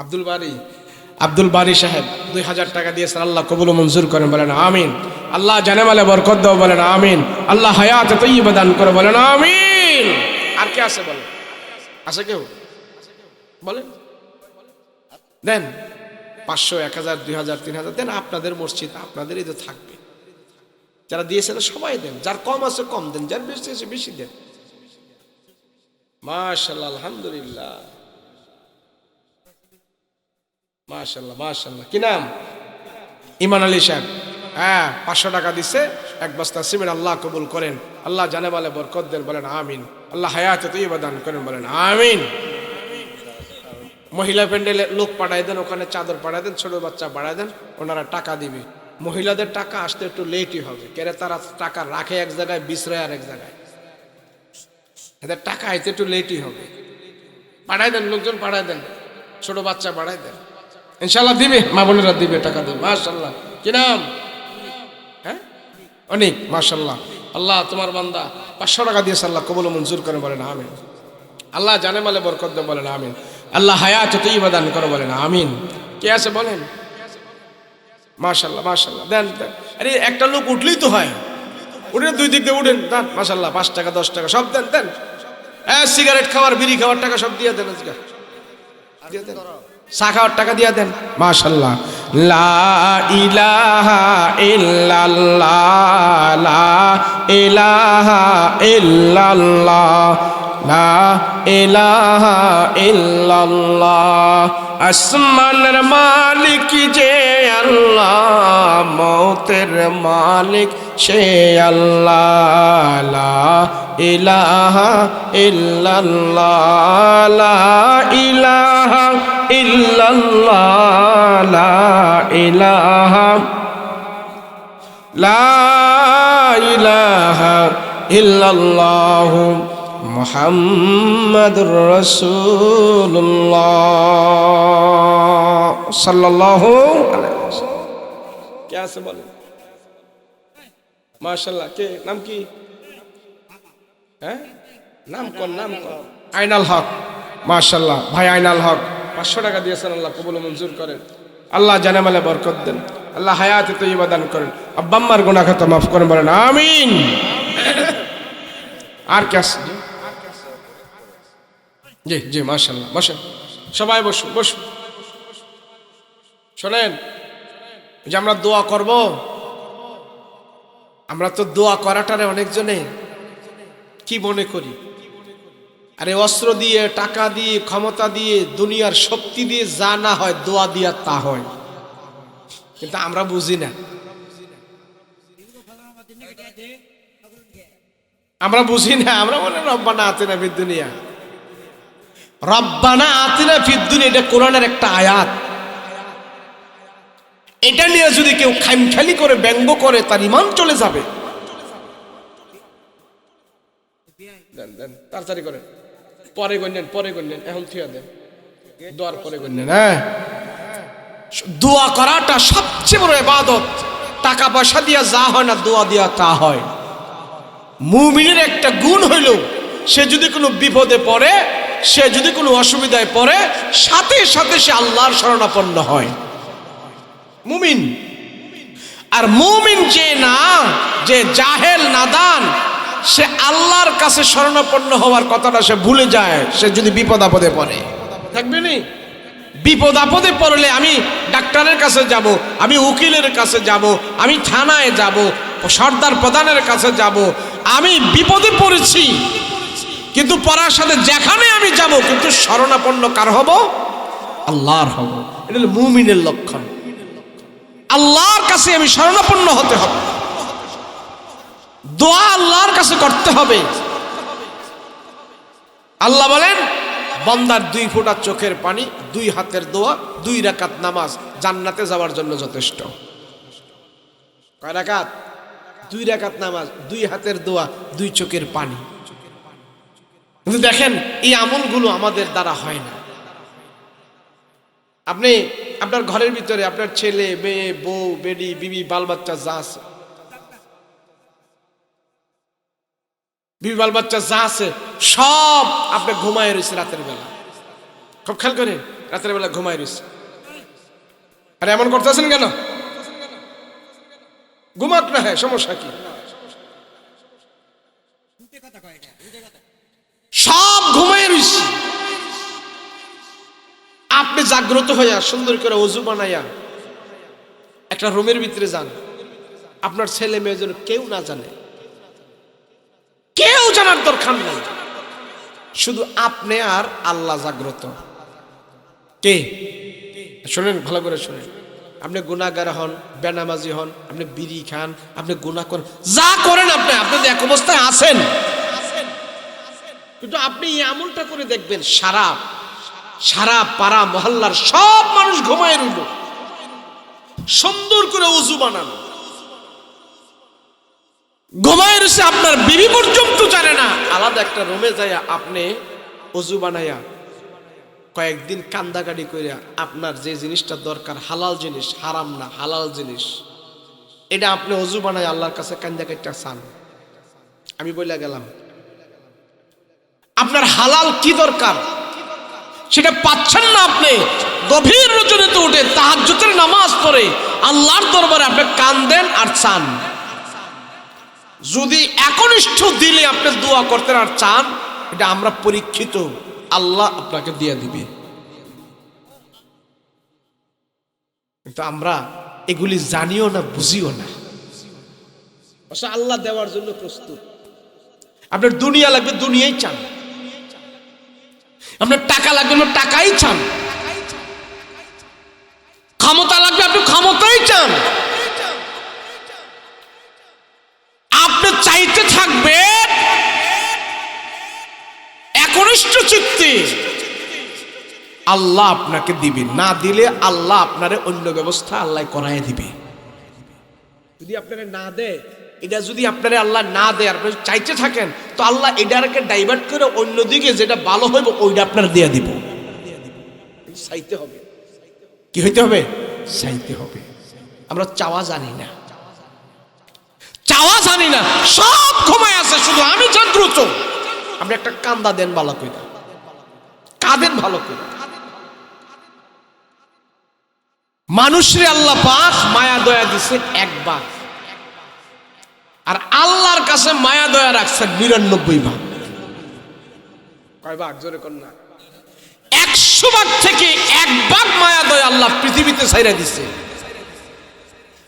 আব্দুল বারী, আব্দুল বারী সাহেব 2000 টাকা দিয়েছেন, আল্লাহ কবুল ও মঞ্জুর করেন, বলেন আমিন। আল্লাহ জানে মালে বরকত দাও, বলেন আমিন। আল্লাহ হায়াত তাইয়্যিবা দান করে, বলেন আমিন। আর কে আছে বলেন? আছে কেউ? বলেন, দেন 500, 1000, 2000, 3000 দেন। আপনাদের মসজিদ, আপনাদেরই তো থাকবে। যারা দিয়েছেন সবাই দেন, যার কম আছে কম দেন, যার বেশি আছে বেশি দেন। মাশাআল্লাহ, আলহামদুলিল্লাহ, মাশাআল্লাহ মাশাআল্লাহ। কি নাম? ইমান আলী সাহেব। হ্যাঁ, 500 টাকা দিচ্ছে, 1 বস্তা সিমেন্ট। আল্লাহ কবুল করেন, আল্লাহ জানে বলে বরকত দেন, বলেন আমিন। আল্লাহ হায়াত তাইয়্যিবা দান করেন, বলেন আমিন। মহিলা প্যান্ডেলে লোক পাঠাই দেন, ওখানে চাদর পাঠাই দেন, ছোট বাচ্চা পাঠাই দেন, ওনারা টাকা দিবে। মহিলাদের টাকা আসতে একটু লেটই হবে, কেরে তারা টাকা রাখে এক জায়গায়, বিশ্রয় আর এক জায়গায়। এদের টাকা আইতে একটু লেটই হবে। পাঠাই দেন, লোকজন পাঠাই দেন, ছোট বাচ্চা পাঠাই দেন, ইনশাল্লাহ দিবে, মা বোনেরা দিবে, টাকা দিবে। মাশাআল্লাহ। কি নাম? হ্যাঁ, অনেক, মাশাআল্লাহ। আল্লাহ তোমার বান্দা 500 টাকা দিয়েছে, আল্লাহ কবুল ও মঞ্জুর করে, বলেন আমিন। আল্লাহ জানে মালে বরকত দেন, বলেন আমিন। আল্লাহ হায়াত তাইয়্যিবা দান করে, বলেন আমিন। কে আছে বলেন? মাশাআল্লাহ মাশাআল্লাহ, দেন দেন। আরে একটা লোক উঠলেই তো হয়, উঠে দুই দিক দিয়ে উঠেন, দেন। মাশাআল্লাহ, 5 টাকা 10 টাকা সব দেন, দেন। হ্যাঁ, সিগারেট খাওয়ার, বিড়ি খাওয়ার টাকা সব দিয়ে দেন, আজকে দিয়ে দেন। চা খাওয়ার টাকা দিয়ে দেন। মাশাআল্লাহ। লা ইলাহা ইল্লাল্লাহ, লা ইলাহা ইল্লাল্লাহ, লা ইলাহা ইল্লাল্লাহ। আসমানের মালিক যে আল্লাহ, মৌতের মালিক সে আল্লাহ। লা ইলাহা ইল্লাল্লাহ, লা ইলাহা ইল্লাল্লাহ, লা ইলাহা, লা ইলাহা ইল্লাল্লাহ মুহাম্মাদুর রাসূলুল্লাহ সাল্লাল্লাহু আলাইহি ওয়াসাল্লাম। কে আছে বলেন? মাশাআল্লাহ। কে? নাম কি? হ্যাঁ, নাম কোন? নাম কোন? আইনাল হক। মাশাআল্লাহ, ভাই আইনাল হক 500 টাকা দিয়েছেন, আল্লাহ কবুল ও মঞ্জুর করেন, আল্লাহ জানে মালে বরকত দেন, আল্লাহ হায়াত তাইয়্যিবা দান করেন, আব্বা আম্মার গুনাহ খাতা মাফ করেন, বলেন আমিন। আর কে আছে? জি জি, মাশাআল্লাহ। বসেন সবাই, বসুন বসুন। শোনেন, যে আমরা দোয়া করব, আমরা তো দোয়া করাটারে অনেকজনে কি মনে করি, আরে অস্ত্র দিয়ে, টাকা দিয়ে, ক্ষমতা দিয়ে, দুনিয়ার শক্তি দিয়ে যা না হয়, দোয়া দিয়া তা হয়। কিন্তু আমরা বুঝি না, আমরা বুঝি না। আমরা বলি রব্বানা আতিনা ফিদ দুনিয়া, রব্বানা আতিনা ফিদ দুনিয়া, এটা কোরআনের একটা আয়াত। এটা নিয়ে যদি কেউ খামখেয়ালি করে, ব্যঙ্গ করে, তার ঈমান চলে যাবে। দেন দেন, তাড়াতাড়ি করেন, পরে গণ্যেন, পরে গণ্যেন, এখন থিয়া দেন। দোয়ার পরে করলেন। হ্যাঁ, দোয়া করাটা সবচেয়ে বড় ইবাদত। টাকা পয়সা দিয়া যা হয় না, দোয়া দিয়া তা হয়। মুমিনের একটা গুণ হইল, সে যদি কোনো বিপদে পড়ে, সে যদি কোনো অসুবিধায় পড়ে, সাথে সাথে সে আল্লাহর শরণাপন্ন হয় মুমিন। আর মুমিন যে না, যে জাহেল নাদান, সে আল্লাহর কাছে শরণাপন্ন হওয়ার কথাটা সে ভুলে যায়। সে যদি বিপদ আপদে পড়ে, দেখবেনি বিপদ আপদে পড়লে আমি ডাক্তারের কাছে যাব, আমি উকিলের কাছে যাব, আমি থানায় যাব, সর্দার প্রধানের কাছে যাব, আমি বিপদে পড়েছি, কিন্তু পড়ার সাথে যেখানে আমি যাব, কিন্তু শরণাপন্ন কার হব? আল্লাহর হব। এটা হলো মুমিনের লক্ষণ। আল্লাহর কাছে আমি শরণাপন্ন হতে হবে, দোয়া আল্লাহর কাছে করতে হবে। আল্লাহ বলেন, বান্দার 2 ফোঁটা চোখের পানি, 2 হাতের দোয়া, 2 রাকাত নামাজ জান্নাতে যাওয়ার জন্য যথেষ্ট। কয় রাকাত? 2 রাকাত নামাজ, 2 হাতের দোয়া, 2 চোখের পানি। কিন্তু দেখেন, এই আমলগুলো আমাদের দ্বারা হয় না। আপনি আপনার ঘরের ভিতরে আপনার ছেলে মেয়ে, বউ বেডি বিবি বাল বাচ্চা যা আছে, বিবি বাল বাচ্চা যা আছে, সব আপনি ঘুমায় রয়েছে রাতের বেলা। খুব খেয়াল করেন, রাতের বেলা ঘুমায় রয়েছে। আরে এমন করতেছেন কেন? ঘুমাক না, হ্যাঁ, সমস্যা কি? সব ঘুমায় রয়েছে। আপনি জাগ্রত হইয়া সুন্দর করে ওযু বানাইয়া একটা রুমের ভিতরে যান, আপনার ছেলে মেয়ে যেন কেউ না জানে, কেউ জানার দরকার নেই, শুধু আপনি আর আল্লাহ জাগ্রত। কে? শোনেন, ভালো করে শোনেন। আপনি গুনাহগার হন, বেনামাজি হন, আপনি বিড়ি খান, আপনি গুনাহ করেন, যা করেন আপনি, আপনি এক অবস্থায় আছেন, কিন্তু আপনি এই আমলটা করে দেখবেন, সারা পাড়া মহল্লার সব মানুষ ঘুমায় রইল, সুন্দর করে ওযু বানানো, ঘুমায় রয়েছে, আপনার বিবি পর্যন্ত জানে না। আলাদা একটা রুমে যাইয়া আপনি ওযু বানাইয়া কয়েকদিন কান্দাকাটি কইরা আপনার যে জিনিসটা দরকার, হালাল জিনিস, হারাম না, হালাল জিনিস, এটা আপনি ওযু বানাই আল্লাহর কাছে কান্দাকাটিটা চান। আমি বইলা গেলাম, আপনার হালাল কি দরকার সেটা পাচ্ছেন না। আপনি গভীর রজনীতে উঠে তাহাজ্জুদের নামাজ পড়ে আল্লাহর দরবারে আপনি কান্দেন আর চান। যদি একনিষ্ঠ দিলে আপনি দোয়া করতেন আর চান, এটা আমরা পরীক্ষিত, আল্লাহ আপনাকে দিয়ে দিবে। কিন্তু আমরা এগুলি জানিও না, বুঝিও না, অবশ্য আল্লাহ দেওয়ার জন্য প্রস্তুত। আপনার দুনিয়া লাগবে, দুনিয়াই চান। আপনার টাকা লাগবে, আপনার টাকাই চান। ক্ষমতা লাগবে, আপনি ক্ষমতাই চান। আপনি চাইতে থাকবে একনিষ্ঠ চিত্তে, আল্লাহ আপনাকে দিবে। না দিলে আল্লাহ আপনারে অন্য ব্যবস্থা আল্লাহ করায় দিবে। যদি আপনারে না দেয়, এটা যদি আপনারে আল্লাহ না দেয়, আপনি চাইতে থাকেন, তো আল্লাহ এটাকে ডাইভার্ট করে অন্যদিকে যেটা ভালো হইব ওইটা আপনার দিয়ে দিব। চাইতে হবে। কি হইতে হবে? চাইতে হবে। আমরা চাওয়া জানি না, চাওয়া জানি না, সব ঘুমায় আছে, শুধু আমি জাগ্রত। আপনি একটা কান্দা দেন ভালো করে, কাঁদেন ভালো করে। মানুষরে আল্লাহ পাক মায়া দয়া দিছে একবার, আর আল্লাহর কাছে মায়া দয়া রাখছে ৯৯ ভাগ। কয় ভাগ? জোরে কর না। ১০০ ভাগ থেকে ১ ভাগ মায়া দয়া আল্লাহ পৃথিবীতে ছাইরা দিছে,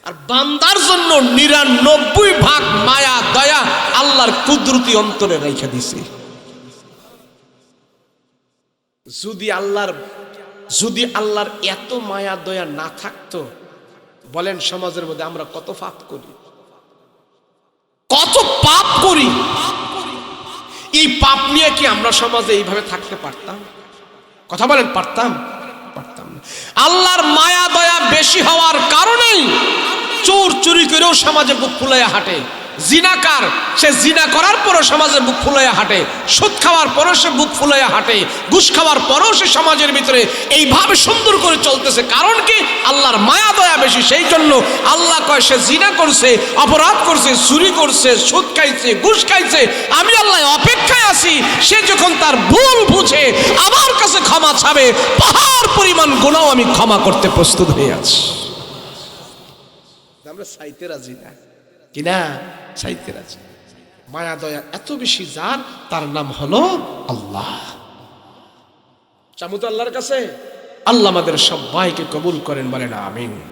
আর বান্দার জন্য ৯৯ ভাগ মায়া দয়া আল্লাহর কুদরতি অন্তরে রেখে দিছে। যদি আল্লাহর এত মায়া দয়া না থাকতো, বলেন সমাজের মধ্যে আমরা কত পাপ করি, কত পাপ করি। এই পাপ নিয়ে কি আমরা সমাজে এইভাবে থাকতে পারতাম? কথা বলেন, পারতাম? পারতাম না। আল্লাহর মায়া দয়া বেশি হওয়ার কারণেই চোর চুরি করেও সমাজে বুক ফুলাইয়া হাঁটে, জিনাকার, সে জিনা করার পরও সমাজে বুক ফুলাইয়া হাঁটে, সুদ খাওয়ার পরও সে বুক ফুলাইয়া হাঁটে, ঘুষ খাওয়ার পরও সে সমাজের ভিতরে এইভাবে সুন্দর করে চলতেছে। কারণ কি? আল্লাহর মায়া দয়া বেশি। সেই জন্য আল্লাহ কয় সে জিনা করছে, অপরাধ করছে, চুরি করছে, সুদ খাইছে, ঘুষ খাইছে, আমি আল্লাহ অপেক্ষায় আছি সে যখন তার ভুল বুঝে আমার কাছে ক্ষমা চাবে, পাহাড় পরিমাণ গুনাহ আমি ক্ষমা করতে প্রস্তুত হয়ে আছি। আমরা চাইতে রাজি না কিনা? চাইতে রাজি। মায়া দয়া এত বেশি যার, তার নাম হলো আল্লাহ। চামু তো আল্লাহর কাছে। আল্লাহ আমাদের সবাইকে কবুল করেন, বলেন আমিন।